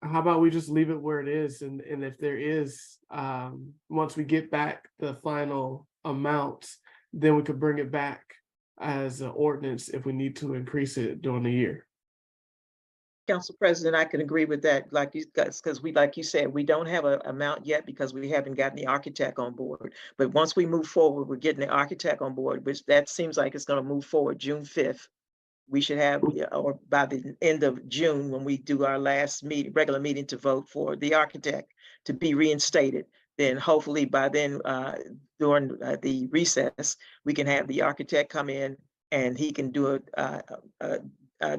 about we just leave it where it is? And if there is, once we get back the final amounts, then we could bring it back as an ordinance if we need to increase it during the year. Council President, I can agree with that, like you guys, because like you said, we don't have an amount yet because we haven't gotten the architect on board. But once we move forward, we're getting the architect on board, which that seems like it's going to move forward June 5th. We should have, or by the end of June, when we do our last meeting, regular meeting, to vote for the architect to be reinstated. Then hopefully by then, during the recess, we can have the architect come in and he can do a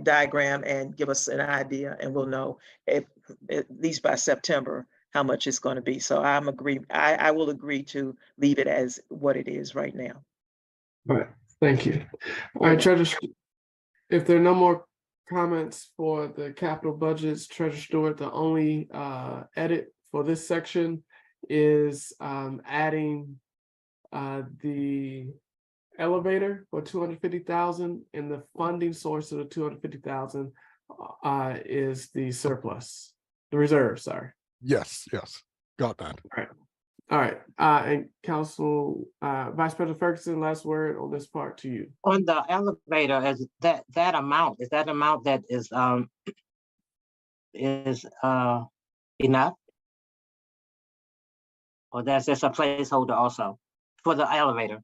diagram and give us an idea, and we'll know if, at least by September, how much it's going to be. So I will agree to leave it as what it is right now. All right, thank you. All right, Treasurer, if there are no more comments for the capital budgets, Treasurer Stewart, the only edit for this section is adding the elevator for 250,000, and the funding source of the 250,000 is the surplus, the reserve, sorry. Yes, got that. All right, and Council Vice President Ferguson, last word on this part to you. On the elevator, is that amount that is enough? Or that's just a placeholder also for the elevator?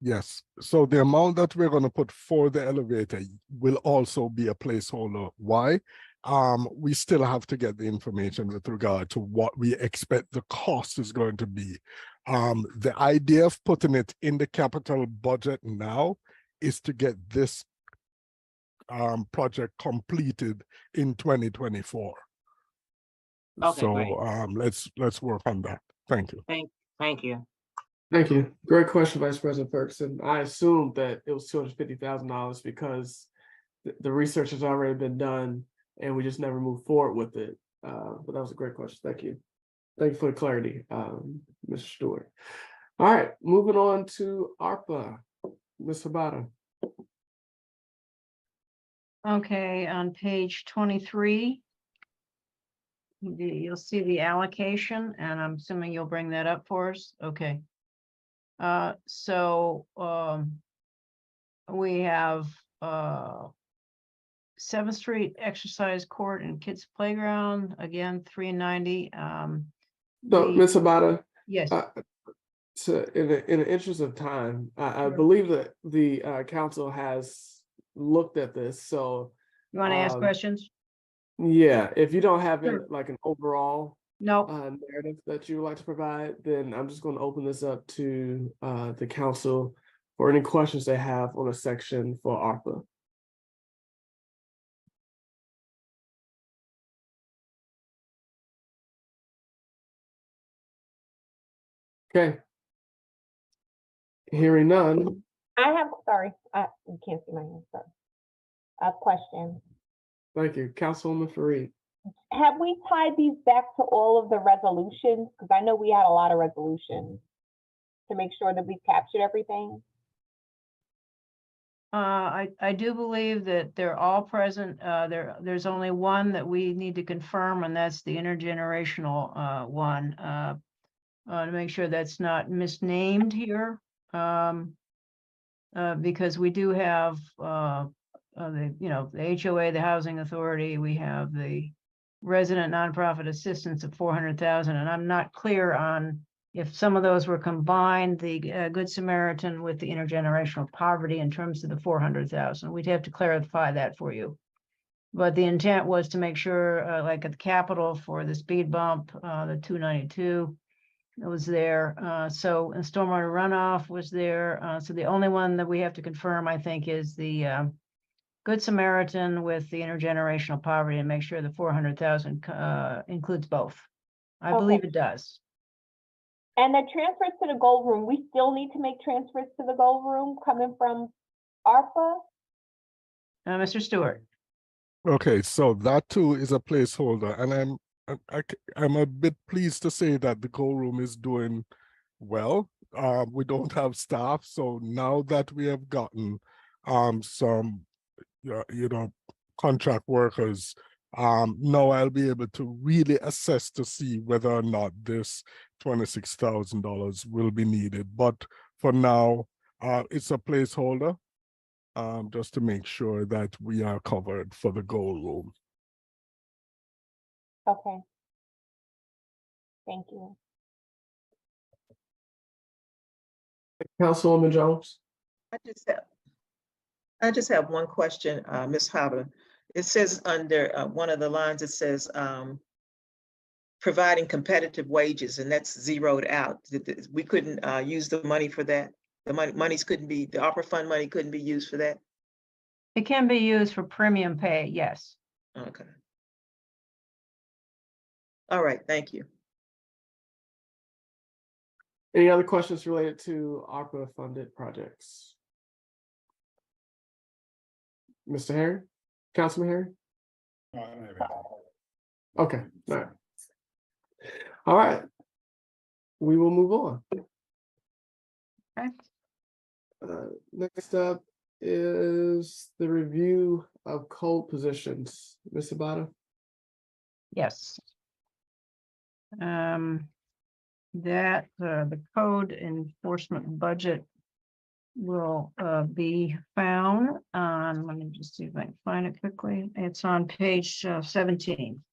Yes, so the amount that we're going to put for the elevator will also be a placeholder. Why? We still have to get the information with regard to what we expect the cost is going to be. The idea of putting it in the capital budget now is to get this project completed in 2024. Okay, so great. let's work on that. Thank you. Thank you. Thank you. Great question, Vice President Ferguson. I assumed that it was $250,000 because the research has already been done and we just never moved forward with it. But that was a great question. Thank you. Thank you for the clarity, Mr. Stewart. All right, moving on to ARPA, Ms. Habata. Okay, on page 23, you'll see the allocation, and I'm assuming you'll bring that up for us. Okay. So we have 7th Street Exercise Court and Kids Playground, again, $390. So, Ms. Habata, yes. So in the interest of time, I believe that the council has looked at this. So You want to ask questions? Yeah, if you don't have Sure. like an overall narrative that you would like to provide, then I'm just going to open this up to the council for any questions they have on a section for ARPA. Okay. Hearing none. I have, sorry, you can't see my hand, sorry. A question. Thank you. Councilwoman Fareed. Have we tied these back to all of the resolutions? Because I know we had a lot of resolutions to make sure that we've captured everything. I do believe that they're all present. There's only one that we need to confirm, and that's the intergenerational one, to make sure that's not misnamed here. Because we do have the HOA, the Housing Authority, we have the resident nonprofit assistance of 400,000, and I'm not clear on if some of those were combined, the Good Samaritan with the intergenerational poverty in terms of the 400,000, we'd have to clarify that for you. But the intent was to make sure, like at the Capitol for the speed bump, the 292, it was there. So and stormwater runoff was there. So the only one that we have to confirm, I think, is the Good Samaritan with the intergenerational poverty, and make sure the 400,000 includes both. I believe it does. And the transfers to the gold room, we still need to make transfers to the gold room coming from ARPA? Mr. Stewart. Okay, so that too is a placeholder, and I'm a bit pleased to say that the Go Room is doing well. We don't have staff, so now that we have gotten some contract workers, now I'll be able to really assess to see whether or not this $26,000 will be needed. But for now, it's a placeholder. Just to make sure that we are covered for the goal room. Okay. Thank you. Councilwoman Jones. I just have one question, Ms. Hobble. It says under one of the lines, it says providing competitive wages, and that's zeroed out. We couldn't use the money for that. The monies couldn't be, the ARPA fund money couldn't be used for that. It can be used for premium pay, yes. Okay. All right, thank you. Any other questions related to ARPA funded projects? Mr. Harry? Councilman Harry? No, I don't have anything. Okay, all right. All right. We will move on. Okay. Next up is the review of code positions. Ms. Sabata? Yes. That the code enforcement budget will be found on, let me just see if I can find it quickly. It's on page 17.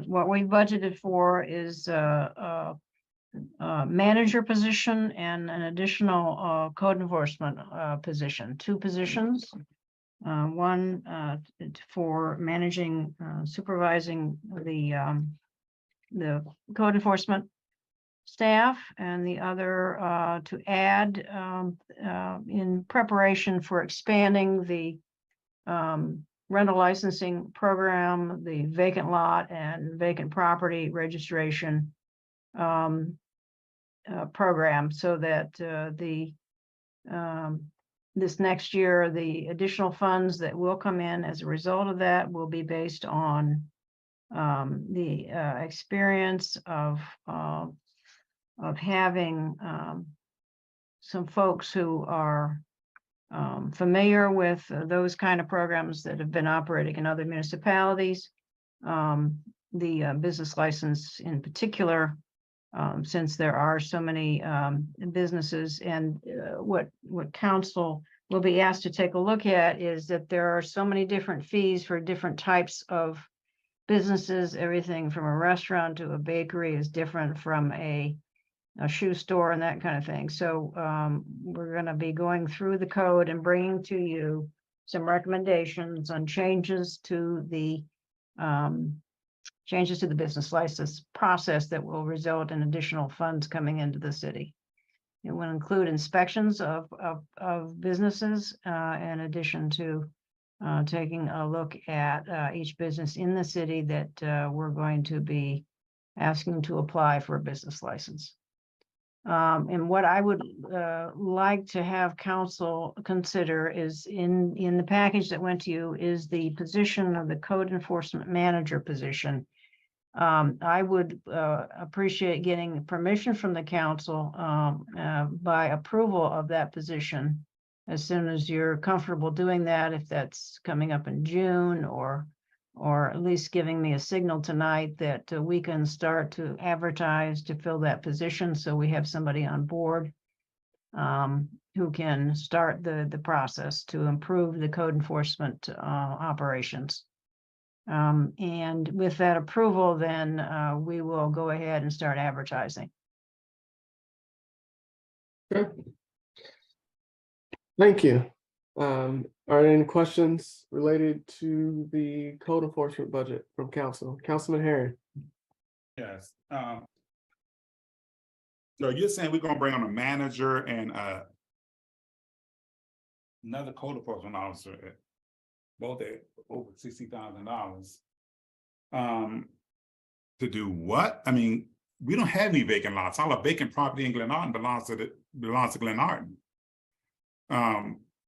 What we budgeted for is manager position and an additional code enforcement position, 2 positions. One for managing, supervising the code enforcement staff, and the other to add in preparation for expanding the rental licensing program, the vacant lot and vacant property registration program, so that this next year, the additional funds that will come in as a result of that will be based on the experience of having some folks who are familiar with those kind of programs that have been operating in other municipalities. The business license in particular, since there are so many businesses, and what council will be asked to take a look at is that there are so many different fees for different types of businesses. Everything from a restaurant to a bakery is different from a shoe store and that kind of thing. So we're going to be going through the code and bringing to you some recommendations on changes to the business license process that will result in additional funds coming into the city. It will include inspections of businesses in addition to taking a look at each business in the city that we're going to be asking to apply for a business license. And what I would like to have council consider is in the package that went to you is the position of the code enforcement manager position. I would appreciate getting permission from the council by approval of that position as soon as you're comfortable doing that, if that's coming up in June, or at least giving me a signal tonight that we can start to advertise to fill that position, so we have somebody on board who can start the process to improve the code enforcement operations. And with that approval, then we will go ahead and start advertising. Okay. Thank you. Are there any questions related to the code enforcement budget from council? Councilman Herring? Yes. So you're saying we're gonna bring on a manager and another code enforcement officer, both at over $60,000. To do what? I mean, we don't have any vacant lots. All the vacant property in Glenarden belongs to Glenarden.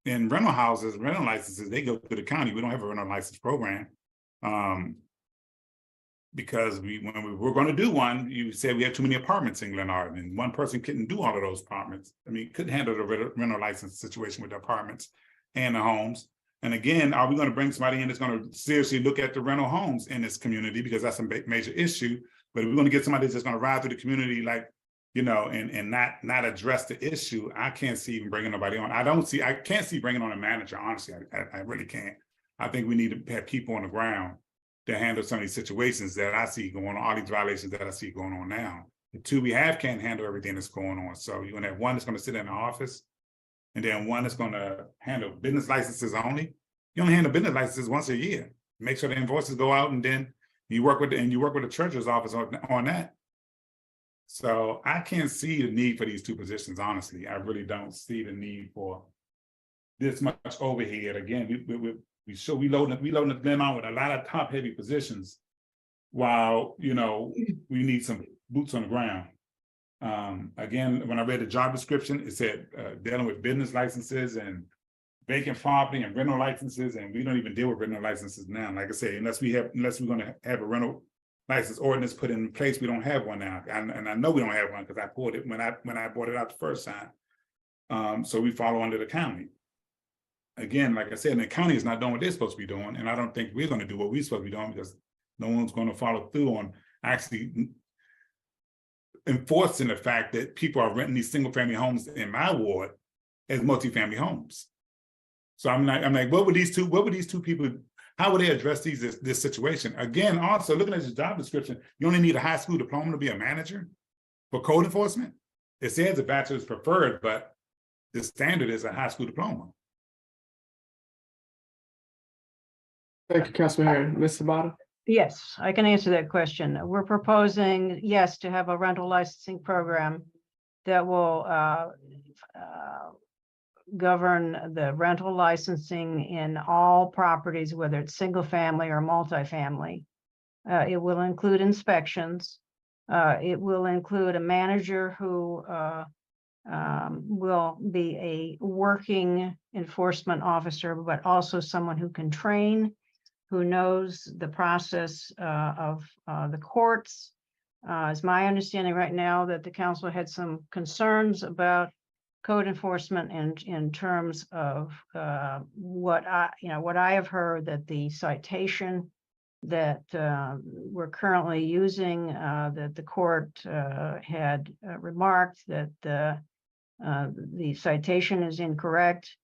In rental houses, rental licenses, they go through the county. We don't have a rental license program. Because when we were going to do one, you said we have too many apartments in Glenarden, and one person couldn't do all of those apartments. I mean, couldn't handle the rental license situation with the apartments and the homes. And again, are we going to bring somebody in that's going to seriously look at the rental homes in this community, because that's a major issue? But if we're going to get somebody that's going to ride through the community, like, you know, and not address the issue, I can't see even bringing nobody on. I can't see bringing on a manager. Honestly, I really can't. I think we need to have people on the ground to handle some of these situations that I see going on, all these violations that I see going on now. The two we have can't handle everything that's going on. So you're gonna have one that's gonna sit in the office, and then one that's gonna handle business licenses only. You only handle business licenses once a year. Make sure the invoices go out, and then you work with the treasurer's office on that. So I can't see the need for these two positions, honestly. I really don't see the need for this much overhead. Again, we loading the Glenarden with a lot of top heavy positions, while, you know, we need some boots on the ground. Again, when I read the job description, it said dealing with business licenses and vacant property and rental licenses, and we don't even deal with rental licenses now. Like I said, unless we're going to have a rental license ordinance put in place, we don't have one now. And I know we don't have one because I pulled it when I brought it out the first time. So we follow under the county. Again, like I said, the county is not doing what they're supposed to be doing, and I don't think we're going to do what we're supposed to be doing, because no one's going to follow through on actually enforcing the fact that people are renting these single-family homes in my ward as multifamily homes. So I'm like, what would these two people? How would they address this situation? Again, also looking at this job description, you only need a high school diploma to be a manager for code enforcement. It says a bachelor's preferred, but the standard is a high school diploma. Thank you, Councilman Herring. Ms. Sabata? Yes, I can answer that question. We're proposing, yes, to have a rental licensing program that will govern the rental licensing in all properties, whether it's single family or multifamily. It will include inspections. It will include a manager who will be a working enforcement officer, but also someone who can train, who knows the process of the courts. It's my understanding right now that the council had some concerns about code enforcement in terms of what I have heard, that the citation that we're currently using, that the court had remarked that the citation is incorrect.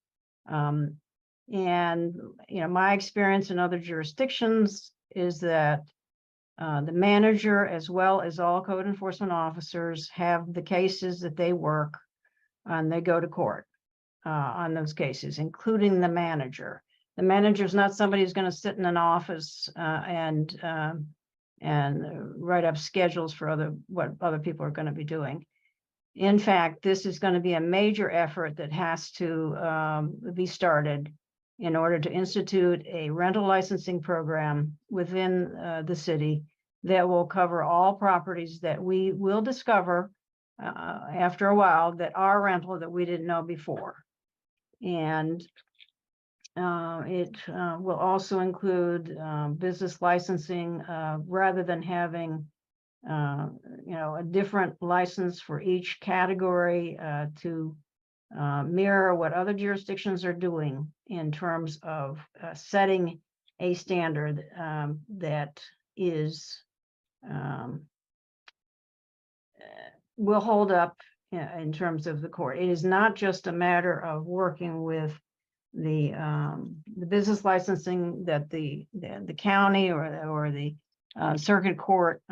And, you know, my experience in other jurisdictions is that the manager, as well as all code enforcement officers, have the cases that they work and they go to court on those cases, including the manager. The manager is not somebody who's going to sit in an office and write up schedules for what other people are going to be doing. In fact, this is going to be a major effort that has to be started in order to institute a rental licensing program within the city that will cover all properties that we will discover after a while that are rental that we didn't know before. And it will also include business licensing, rather than having a different license for each category, to mirror what other jurisdictions are doing in terms of setting a standard that is will hold up in terms of the court. It is not just a matter of working with the business licensing that the county or the circuit court,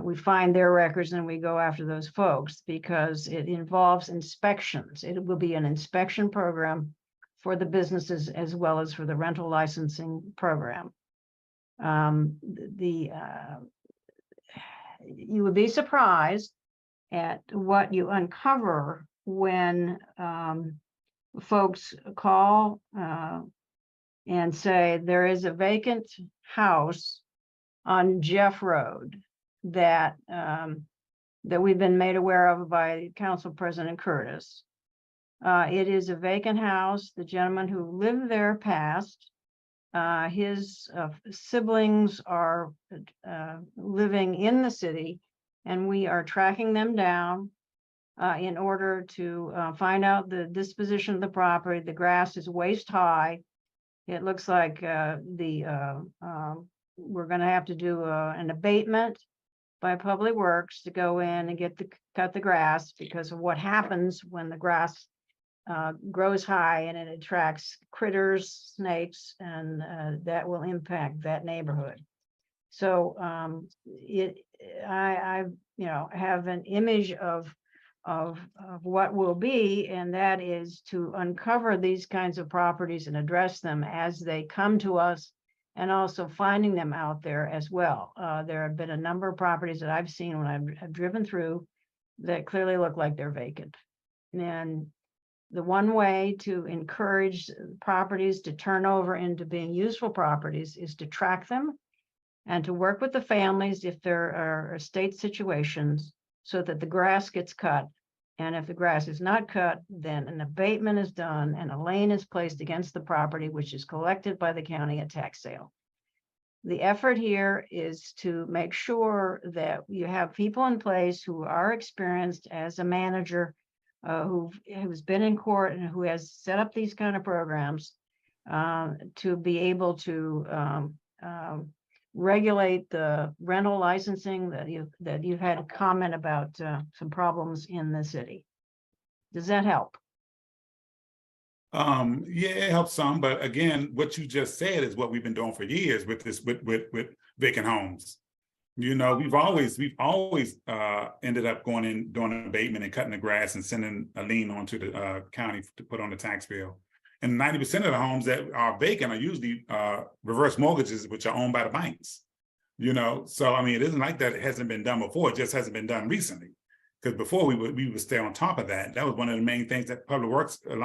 we find their records and we go after those folks because it involves inspections. It will be an inspection program for the businesses as well as for the rental licensing program. You would be surprised at what you uncover when folks call and say there is a vacant house on Jeff Road that we've been made aware of by Council President Curtis. It is a vacant house. The gentleman who lived there passed. His siblings are living in the city, and we are tracking them down in order to find out the disposition of the property. The grass is waist high. It looks like we're going to have to do an abatement by Public Works to go in and cut the grass because of what happens when the grass grows high and it attracts critters, snakes, and that will impact that neighborhood. So I have an image of what will be, and that is to uncover these kinds of properties and address them as they come to us, and also finding them out there as well. There have been a number of properties that I've seen when I've driven through that clearly look like they're vacant. And the one way to encourage properties to turn over into being useful properties is to track them and to work with the families if there are estate situations so that the grass gets cut. And if the grass is not cut, then an abatement is done and a lien is placed against the property, which is collected by the county at tax sale. The effort here is to make sure that you have people in place who are experienced as a manager, who's been in court and who has set up these kind of programs to be able to regulate the rental licensing that you've had a comment about some problems in the city. Does that help? Yeah, it helps some, but again, what you just said is what we've been doing for years with this with vacant homes. You know, we've always ended up going in, doing an abatement and cutting the grass and sending a lien onto the county to put on the tax bill. And 90% of the homes that are vacant are usually reverse mortgages, which are owned by the banks. You know, so I mean, it isn't like that it hasn't been done before. It just hasn't been done recently. Because before we would stay on top of that. That was one of the main things that Public Works and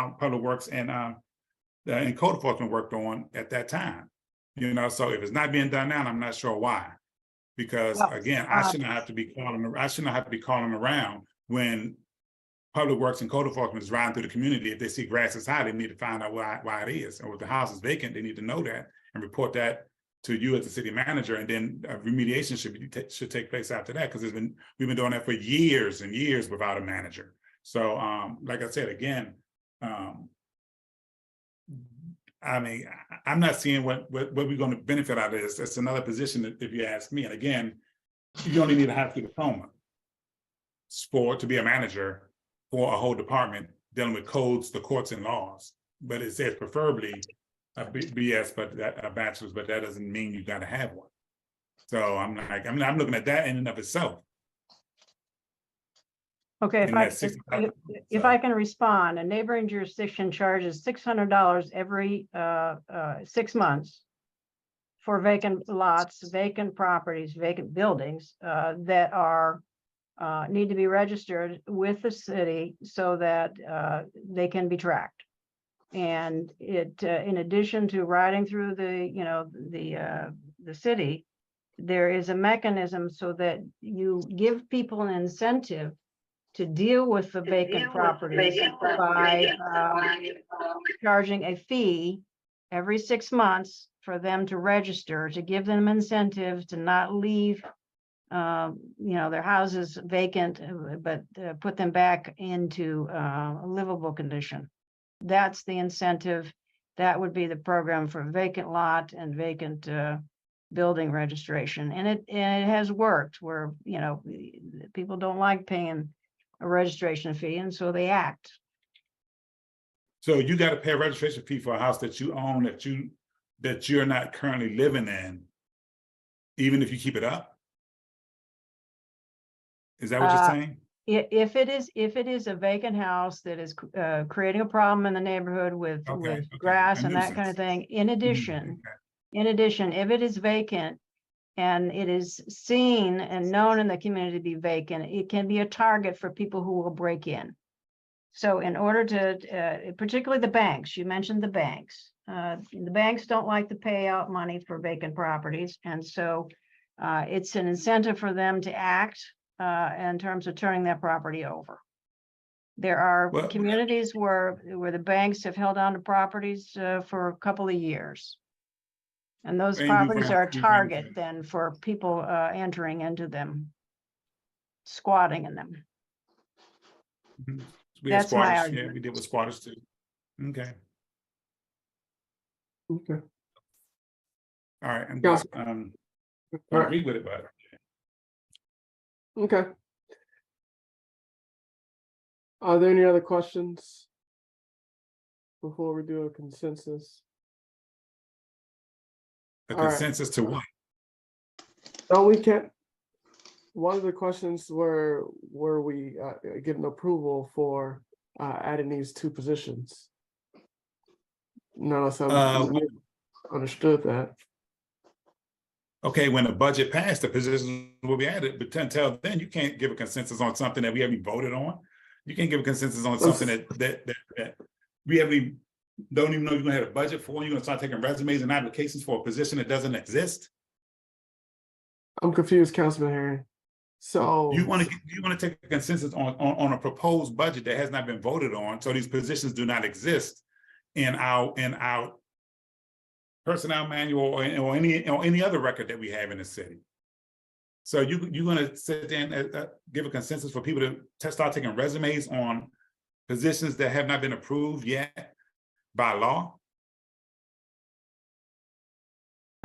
Code Enforcement worked on at that time. You know, so if it's not being done now, I'm not sure why. Because again, I should not have to be calling around when Public Works and Code Enforcement is riding through the community. If they see grass is high, they need to find out why it is. Or if the house is vacant, they need to know that and report that to you as the city manager, and then remediation should take place after that, because we've been doing that for years and years without a manager. So like I said, again, I mean, I'm not seeing what we're going to benefit out of this. That's another position, if you ask me. And again, you only need a high school diploma to be a manager for a whole department dealing with codes, the courts, and laws. But it says preferably a BS, but a bachelor's, but that doesn't mean you got to have one. So I'm looking at that in and of itself. Okay, if I can respond, a neighboring jurisdiction charges $600 every 6 months for vacant lots, vacant properties, vacant buildings that are need to be registered with the city so that they can be tracked. And it, in addition to riding through the city, there is a mechanism so that you give people an incentive to deal with the vacant properties by charging a fee every 6 months for them to register, to give them incentive to not leave their houses vacant, but put them back into a livable condition. That's the incentive. That would be the program for vacant lot and vacant building registration. And it has worked where, people don't like paying a registration fee, and so they act. So you got to pay a registration fee for a house that you own that you're not currently living in, even if you keep it up? Is that what you're saying? If it is a vacant house that is creating a problem in the neighborhood with Okay, grass a and that kind of nuisance. thing, in addition, if it is vacant and it is seen and known in the community to be vacant, it can be a target for people who will break in. So in order to, particularly the banks, you mentioned the banks. The banks don't like to pay out money for vacant properties. And so it's an incentive for them to act in terms of turning that property over. There are Well, communities where the banks have held on to properties for a couple of years. And those And properties are a we've target run- then for people entering into them, squatting in them. Mhm. We had That's my squatters, argument. yeah, we did with squatters too. Okay, Okay. all right, I'm Yes. good. All I right. agree with it, but Okay. Are there any other questions before we do a consensus? a All right. consensus to what? No, we can't. One of the questions were we getting approval for adding these two positions? No, so we understood that. Okay, when the budget passed, the positions will be added, but until then, you can't give a consensus on something that we haven't voted on. You can't give a consensus on something that we haven't, don't even know you're gonna have a budget for. You're gonna start taking resumes and applications for a position that doesn't exist. I'm confused, Councilman Harry. So You want to take a consensus on a proposed budget that has not been voted on, so these positions do not exist in our personnel manual or any other record that we have in the city. So you're going to sit there and give a consensus for people to start taking resumes on positions that have not been approved yet by law?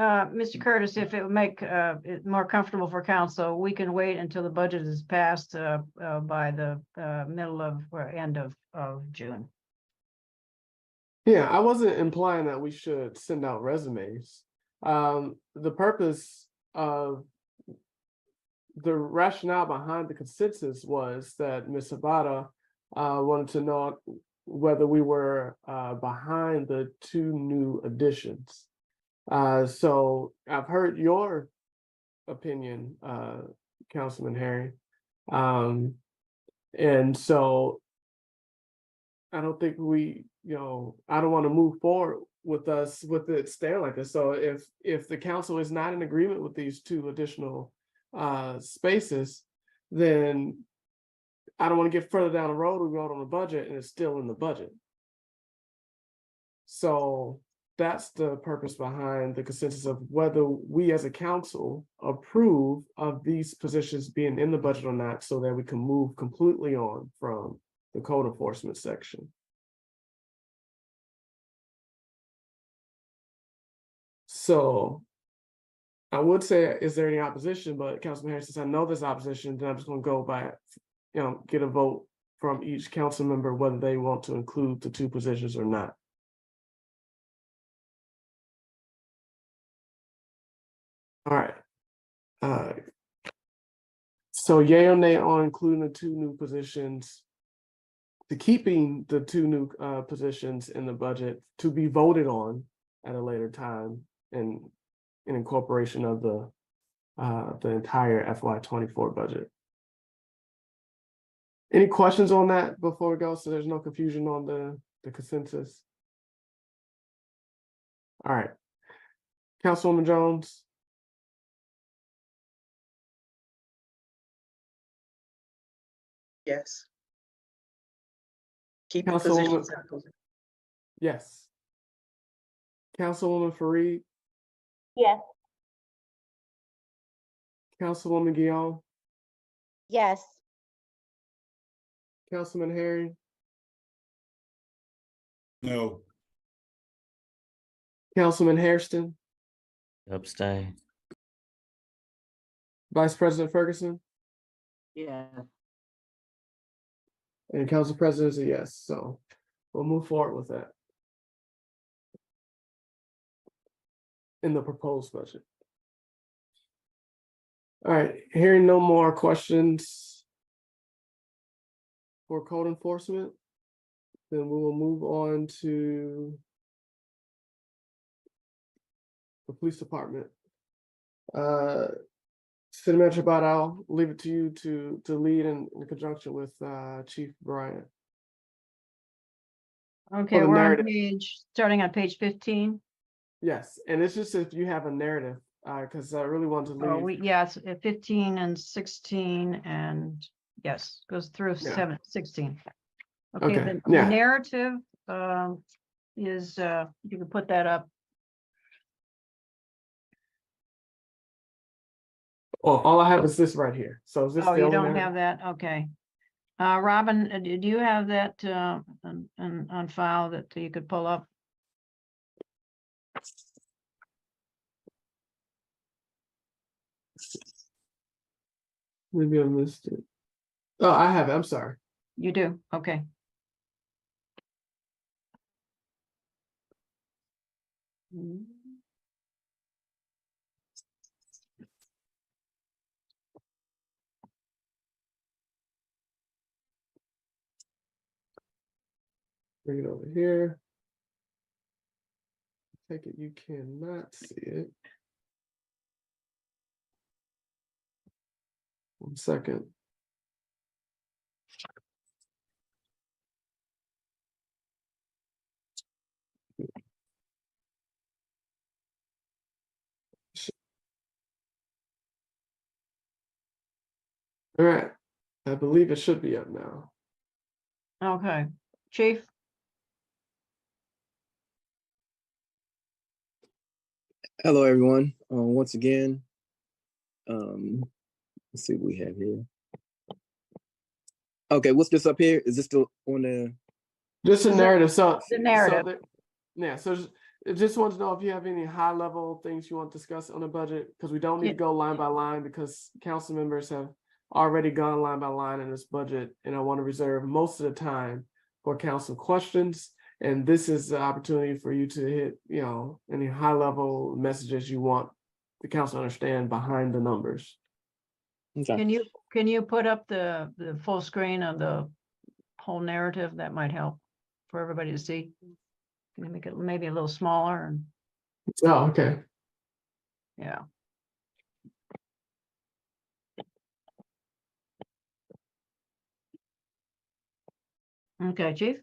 Mr. Curtis, if it would make it more comfortable for council, we can wait until the budget is passed by the middle of or end of June. yeah, I wasn't implying that we should send out resumes. The purpose of the rationale behind the consensus was that Ms. Sabata wanted to know whether we were behind the two new additions. So I've heard your opinion, Councilman Harry. And so I don't think we, I don't want to move forward with it staying like this. So if the council is not in agreement with these two additional spaces, then I don't want to get further down the road. We vote on the budget and it's still in the budget. So that's the purpose behind the consensus of whether we as a council approve of these positions being in the budget or not, so that we can move completely on from the code enforcement section. So I would say, is there any opposition? But Councilman Harris, since I know there's opposition, then I'm just going to go by, get a vote from each council member whether they want to include the two positions or not. All right. So yay or nay on including the two new positions, to keeping the two new positions in the budget to be voted on at a later time and in incorporation of the entire FY24 budget. Any questions on that before we go, so there's no confusion on the consensus? All right. Councilwoman Jones. Yes. Keep the Councilwoman, positions. yes. Councilwoman Fareed, Yes. Councilwoman Guillaume, Yes. Councilman Harry, No. Councilman Hairston, Abstain. Vice President Ferguson, Yeah. and Council President is a yes. So we'll move forward with that in the proposed budget. All right, hearing no more questions for code enforcement, then we will move on to the police department. City Manager Bott, I'll leave it to you to lead in conjunction with Chief Bryant. Okay, the we're on narrative. starting on page 15. Yes, and it's just if you have a narrative, because I really want to Oh, leave. yes, 15 and 16 and yes, goes through Yeah. 16. Okay, Okay, the yeah. narrative is, you can put that up. Well, all I have is this right here. So is this Oh, the you only don't narrative? have that? Okay. Robin, do you have that on file that you could pull up? Maybe I missed it. Oh, I have it. I'm sorry. You do? Okay. Bring it over here. Take it, you cannot see it. 1 second. All right, I believe it should be up now. Okay, Chief? Hello, everyone. Once again, let's see what we have here. Okay, what's this up here? Is this still on the? Just a narrative. So The narrative. Yeah. So I just want to know if you have any high level things you want to discuss on the budget, because we don't need to go line by line because council members have already gone line by line in this budget, and I want to reserve most of the time for council questions. And this is the opportunity for you to hit, any high level messages you want the council to understand behind the numbers. Okay. Can you put up the full screen of the whole narrative? That might help for everybody to see. Can you make it maybe a little smaller? And Oh, okay. yeah. Okay, Chief?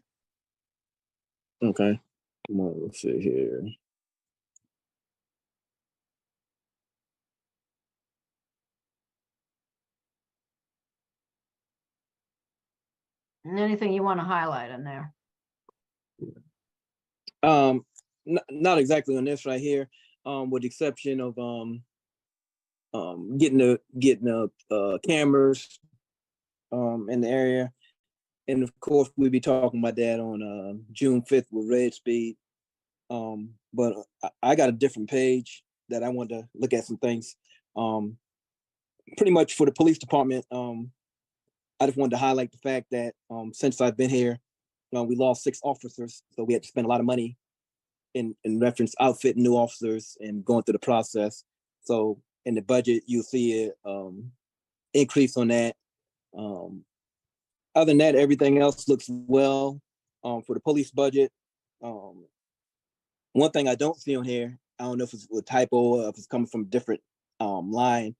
Okay. Come on, let's see here. And anything you want to highlight in there? Not exactly on this right here, with the exception of getting the cameras in the area. And of course, we'll be talking about that on June 5th with Red Speed. But I got a different page that I want to look at some things. Pretty much for the police department, I just wanted to highlight the fact that since I've been here, we lost 6 officers, so we had to spend a lot of money in reference outfitting new officers and going through the process. So in the budget, you'll see an increase on that. Other than that, everything else looks well for the police budget. One thing I don't see on here, I don't know if it's a typo or if it's coming from a different line,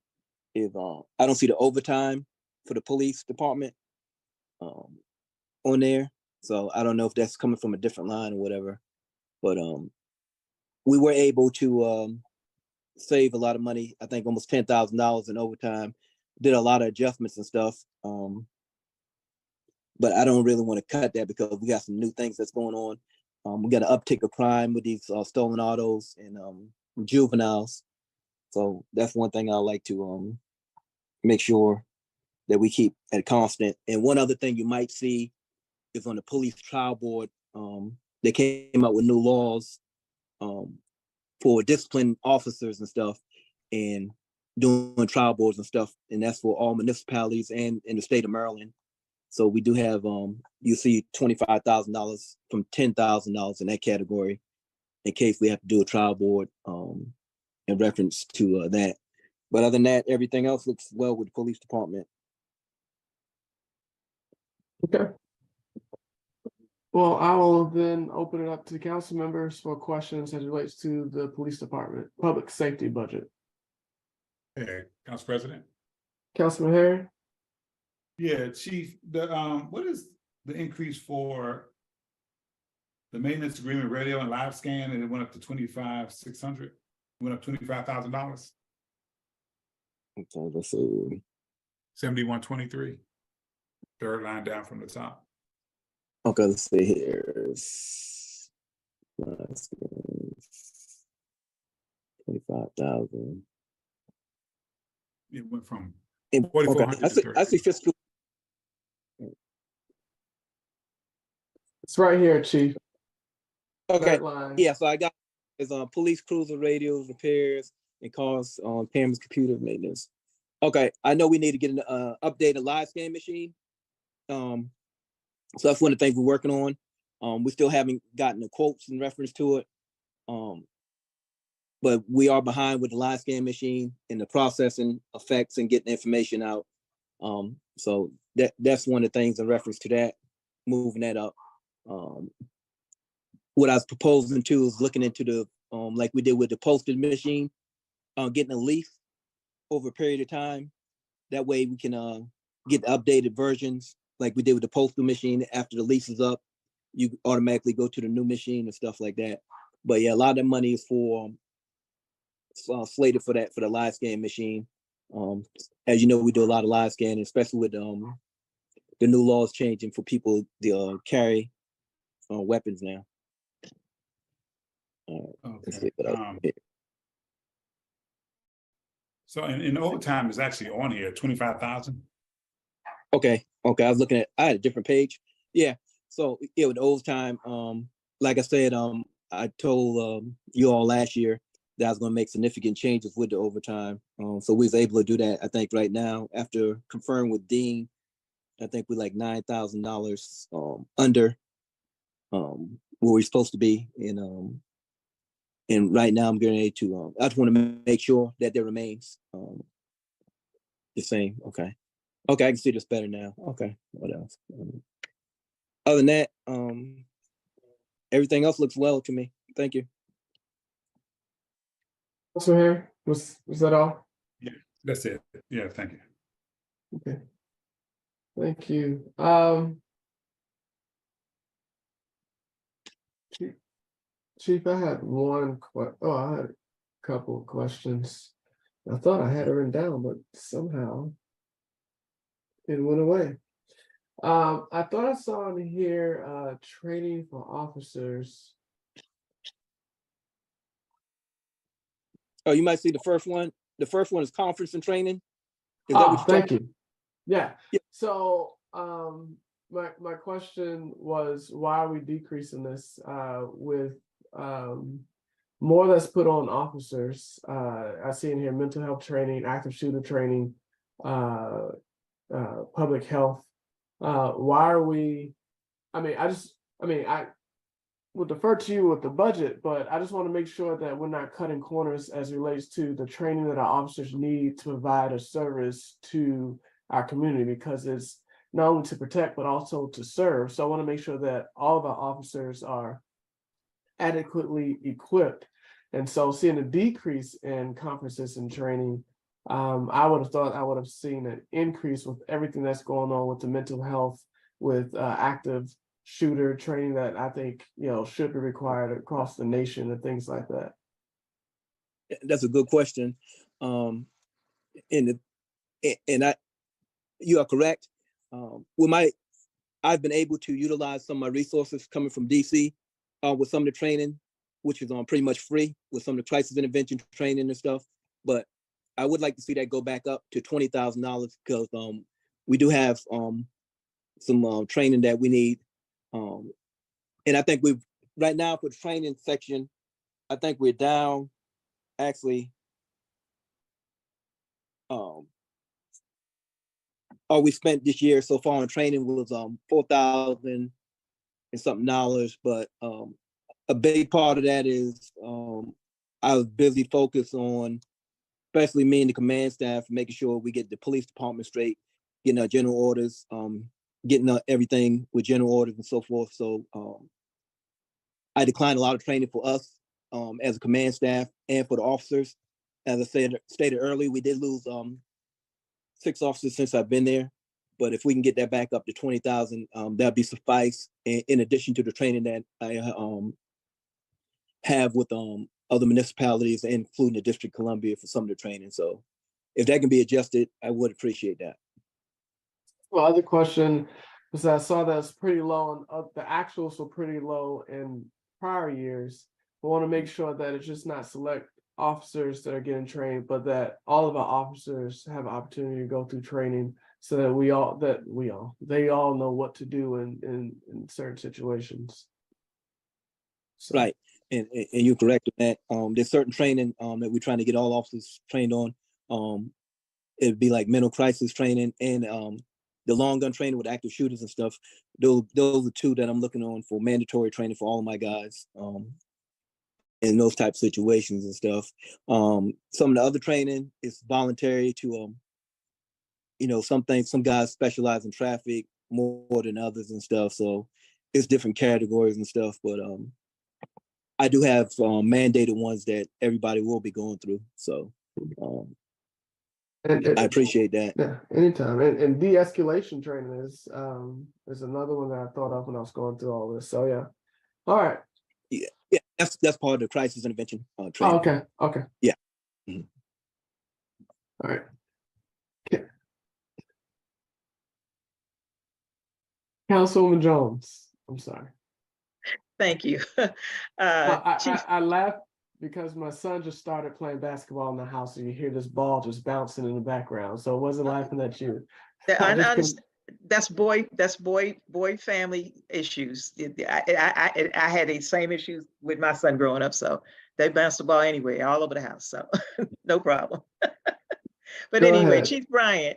is I don't see the overtime for the police department on there. So I don't know if that's coming from a different line or whatever. But we were able to save a lot of money. I think almost $10,000 in overtime. Did a lot of adjustments and stuff. But I don't really want to cut that because we got some new things that's going on. We got an uptick of crime with these stolen autos and juveniles. So that's one thing I like to make sure that we keep at constant. And one other thing you might see is on the police trial board, they came out with new laws for discipline officers and stuff, and doing trial boards and stuff. And that's for all municipalities and in the state of Maryland. So we do have, you see $25,000 from $10,000 in that category in case we have to do a trial board in reference to that. But other than that, everything else looks well with the police department. Okay. Well, I will then open it up to the council members for questions as it relates to the police department, public safety budget. Hey, Council President. Councilman Harry? Yeah, Chief, the what is the increase for the maintenance agreement radio and live scan, and it went up to $25,600, went up $25,000, Okay, let's see. 7123, third line down from the top. Okay, let's see here. 25,000. It went from Okay, 4,400 to I see fiscal. It's right here, Chief. Okay, That line. yeah, so I got is police cruiser radios repairs and cars on Pam's computer maintenance. Okay, I know we need to get an updated live scan machine. So that's one of the things we're working on. We still haven't gotten the quotes in reference to it. But we are behind with the live scan machine and the processing effects and getting information out. So that's one of the things in reference to that, moving that up. What I was proposing too is looking into the, like we did with the posted machine, getting a lease over a period of time. That way we can get updated versions like we did with the postal machine. After the lease is up, you automatically go to the new machine and stuff like that. But yeah, a lot of the money is for slated for that, for the live scan machine. As you know, we do a lot of live scanning, especially with the new laws changing for people to carry weapons now. Let's see what else. So in overtime is actually on here, 25,000. Okay, I was looking at, I had a different page. Yeah, so yeah, with overtime, like I said, I told you all last year that I was going to make significant changes with the overtime. So we was able to do that. I think right now, after conferring with Dean, I think we're like $9,000 under where we're supposed to be. And right now I'm getting ready to, I just want to make sure that there remains the same. Okay, I can see this better now. Okay, what else? Other than that, everything else looks well to me. Thank you. Also here, was that all? Yeah, that's it. Yeah, thank you. Okay. Thank you. Chief, I had I had a couple of questions. I thought I had it written down, but somehow it went away. I thought I saw in here training for officers. Oh, you might see the first one. The first one is conference and training. Is that what you're Thank talking? you. Yeah. Yeah. So my question was, why are we decreasing this with more that's put on officers? I see in here mental health training, active shooter training, public health. Why are we? I would defer to you with the budget, but I just want to make sure that we're not cutting corners as it relates to the training that our officers need to provide a service to our community, because it's not only to protect, but also to serve. So I want to make sure that all of our officers are adequately equipped. And so seeing a decrease in conferences and training, I would have thought I would have seen an increase with everything that's going on with the mental health, with active shooter training that I think, should be required across the nation and things like that. That's a good question. You are correct. I've been able to utilize some of my resources coming from DC with some of the training, which is pretty much free, with some of the crisis intervention training and stuff. But I would like to see that go back up to $20,000 because we do have some training that we need. And I think we've right now for the training section, I think we're down actually. all we spent this year so far on training was $4,000 and something dollars. But a big part of that is I was busy focused on, especially me and the command staff, making sure we get the police department straight, getting our general orders, getting everything with general orders and so forth. So I declined a lot of training for us as a command staff and for the officers. As I stated earlier, we did lose 6 officers since I've been there. But if we can get that back up to 20,000, that'd be suffice. In addition to the training that I have with other municipalities, including the District of Columbia, for some of the training. So if that can be adjusted, I would appreciate that. Well, other question was, I saw that's pretty low, and the actuals were pretty low in prior years. We want to make sure that it's just not select officers that are getting trained, but that all of our officers have an opportunity to go through training, so that they all know what to do in certain situations. So. Right. And you're correct in that. There's certain training that we're trying to get all officers trained on. It'd be like mental crisis training and the long gun training with active shooters and stuff. Those are 2 that I'm looking on for mandatory training for all of my guys in those type of situations and stuff. Some of the other training is voluntary to some guys specialize in traffic more than others and stuff. So it's different categories and stuff, but I do have mandated ones that everybody will be going through. So I appreciate that. Yeah, anytime. And de-escalation training is another one that I thought of when I was going through all this. So yeah. All right. Yeah, that's part of the crisis intervention training. Oh, okay. Yeah. Mm-hmm. All right. Okay. Councilwoman Jones, I'm sorry. Thank you. I laughed because my son just started playing basketball in the house, and you hear this ball just bouncing in the background. So I wasn't laughing at you. That's boy family issues. I had the same issues with my son growing up, so they bounce the ball anyway, all over the house. So no problem. But Go anyway, ahead. Chief Bryant,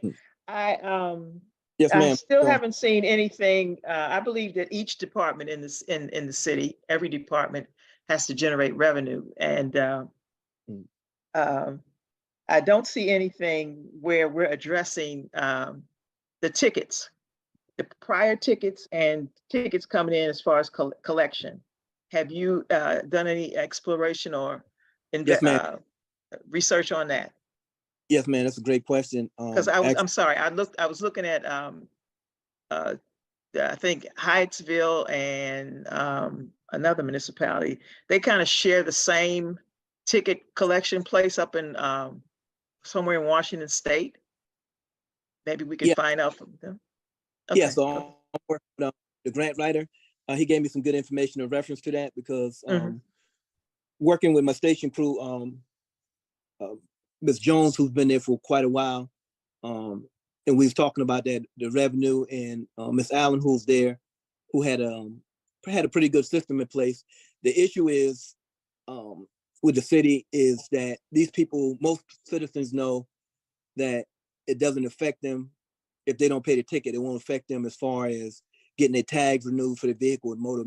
Yes, I ma'am. still haven't seen anything. I believe that each department in the city, every department has to generate revenue, and I don't see anything where we're addressing the tickets, the prior tickets and tickets coming in as far as collection. Have you done any exploration or research on that? Yes, man, that's a great question. Because I'm sorry, I was looking at I think Hyattsville and another municipality. They kind of share the same ticket collection place up in somewhere in Washington State. Maybe we can find out from them. Okay. Yeah, so I'm working with the grant writer. He gave me some good information in reference to that because working with my station crew, Ms. Jones, who's been there for quite a while, and we was talking about that, the revenue, and Ms. Allen, who's there, who had a pretty good system in place. The issue is with the city is that these people, most citizens know that it doesn't affect them if they don't pay the ticket. It won't affect them as far as getting their tags renewed for the vehicle and motor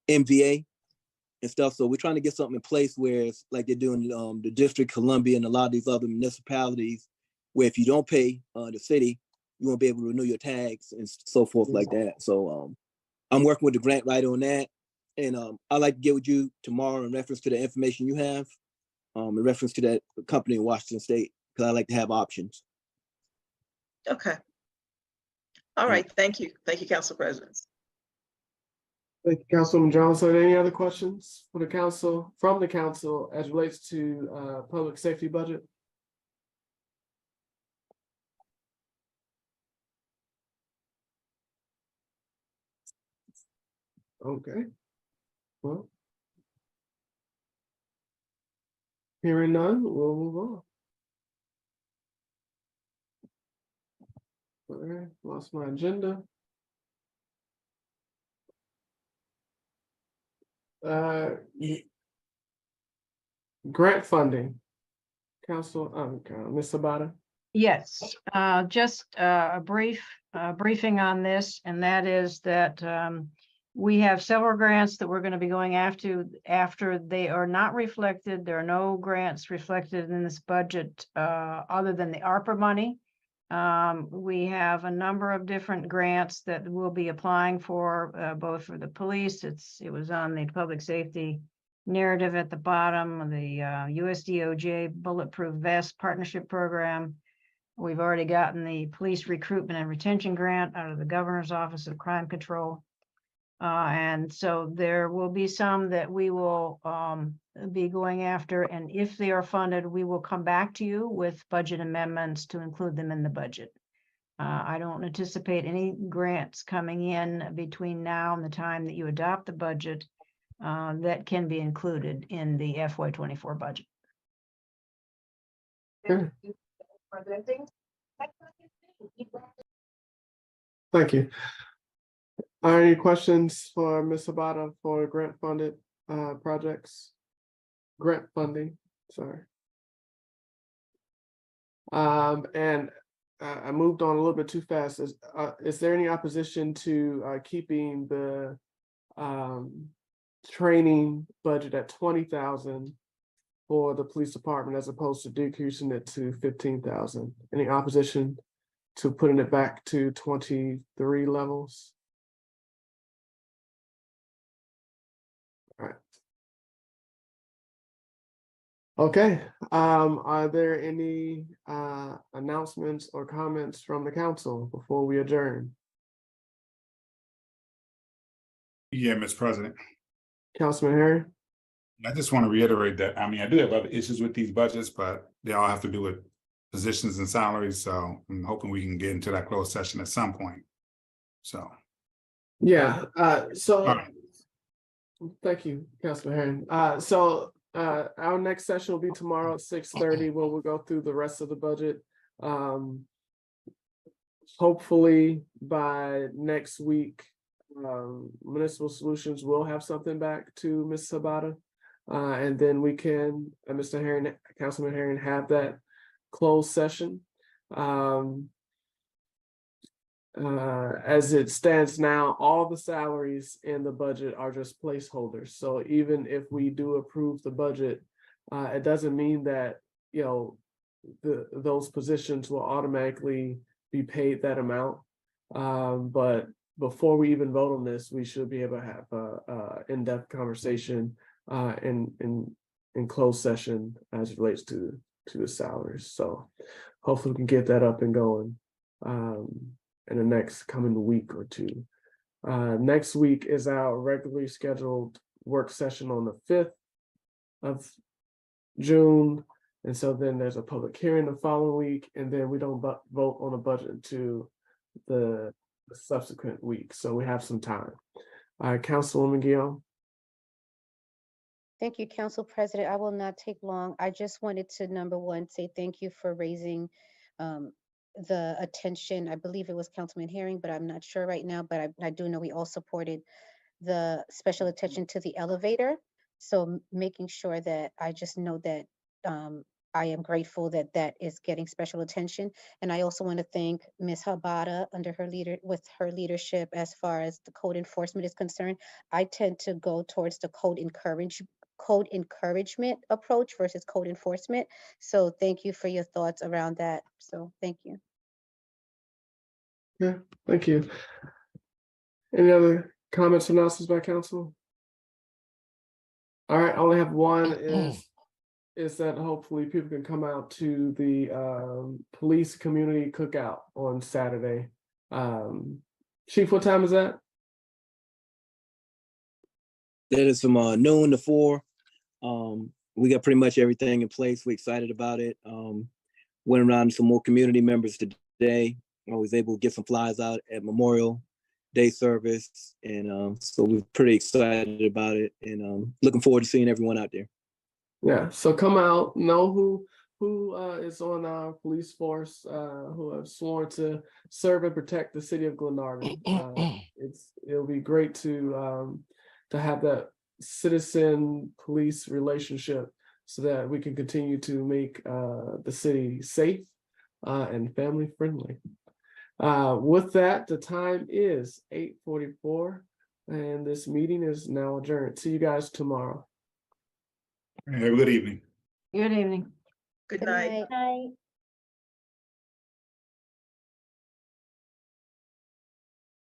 MVA and stuff. So we're trying to get something in place where it's like they're doing the District of Columbia and a lot of these other municipalities, where if you don't pay the city, you won't be able to renew your tags and so forth like that. So I'm working with the grant writer on that. And I'd like to get with you tomorrow in reference to the information you have, in reference to that company in Washington State, because I like to have options. Okay. All right. Thank you. Thank you, Council President. Thank you, Councilwoman Jones. Are there any other questions for the council, from the council, as relates to public safety budget? Okay. Well, hearing none, we'll move on. All right, lost my agenda. Grant funding. Council, Ms. Sabata. Yes, just a brief briefing on this, and that is that we have several grants that we're going to be going after they are not reflected. There are no grants reflected in this budget other than the ARPA money. We have a number of different grants that we'll be applying for, both for the police. It was on the public safety narrative at the bottom of the USDOJ Bulletproof Vest Partnership Program. We've already gotten the Police Recruitment and Retention Grant out of the Governor's Office of Crime Control. And so there will be some that we will be going after, and if they are funded, we will come back to you with budget amendments to include them in the budget. I don't anticipate any grants coming in between now and the time that you adopt the budget that can be included in the FY24 budget. Okay. Thank you. Are any questions for Ms. Habata for grant funded projects? Grant funding, sorry. And I moved on a little bit too fast. Is there any opposition to keeping the training budget at 20,000 for the police department as opposed to decreasing it to 15,000? Any opposition to putting it back to 23 levels? All right. Okay, are there any announcements or comments from the council before we adjourn? Yeah, Mr. President. Councilman Harry? I just want to reiterate that, I mean, I do have other issues with these budgets, but they all have to do with positions and salaries. So I'm hoping we can get into that closed session at some point. So. Yeah, All right. thank you, Councilman Herring. Our next session will be tomorrow at 6:30, where we'll go through the rest of the budget. Hopefully by next week, Municipal Solutions will have something back to Ms. Sabata. And then we can, Mr. Herring, Councilman Herring, have that closed session. As it stands now, all the salaries in the budget are just placeholders. So even if we do approve the budget, it doesn't mean that, you know, those positions will automatically be paid that amount. But before we even vote on this, we should be able to have a in-depth conversation in closed session as it relates to the salaries. So hopefully we can get that up and going in the next coming week or two. Next week is our regularly scheduled work session on the 5th of June. And so then there's a public hearing the following week, and then we don't vote on the budget until the subsequent week. So we have some time. Councilwoman Guillaume. Thank you, Council President. I will not take long. I just wanted to, number one, say thank you for raising the attention. I believe it was Councilman Herring, but I'm not sure right now, but I do know we all supported the special attention to the elevator. So making sure that I just know that I am grateful that that is getting special attention. And I also want to thank Ms. Habata with her leadership as far as the code enforcement is concerned. I tend to go towards the code encouragement approach versus code enforcement. So thank you for your thoughts around that. So thank you. Yeah, thank you. Any other comments or announcements by council? All right, I only have one is that hopefully people can come out to the police community cookout on Saturday. Chief, what time is that? That is from noon to 4. We got pretty much everything in place. We're excited about it. Went around to some more community members today. I was able to get some flyers out at Memorial Day service. And so we're pretty excited about it, and looking forward to seeing everyone out there. Yeah, so come out, know who is on our police force, who have sworn to serve and protect the city of Glenarden. It'll be great to have that citizen police relationship so that we can continue to make the city safe and family friendly. With that, the time is 8:44 and this meeting is now adjourned. See you guys tomorrow. Have a good evening. Good evening. Good Good night. night. Night.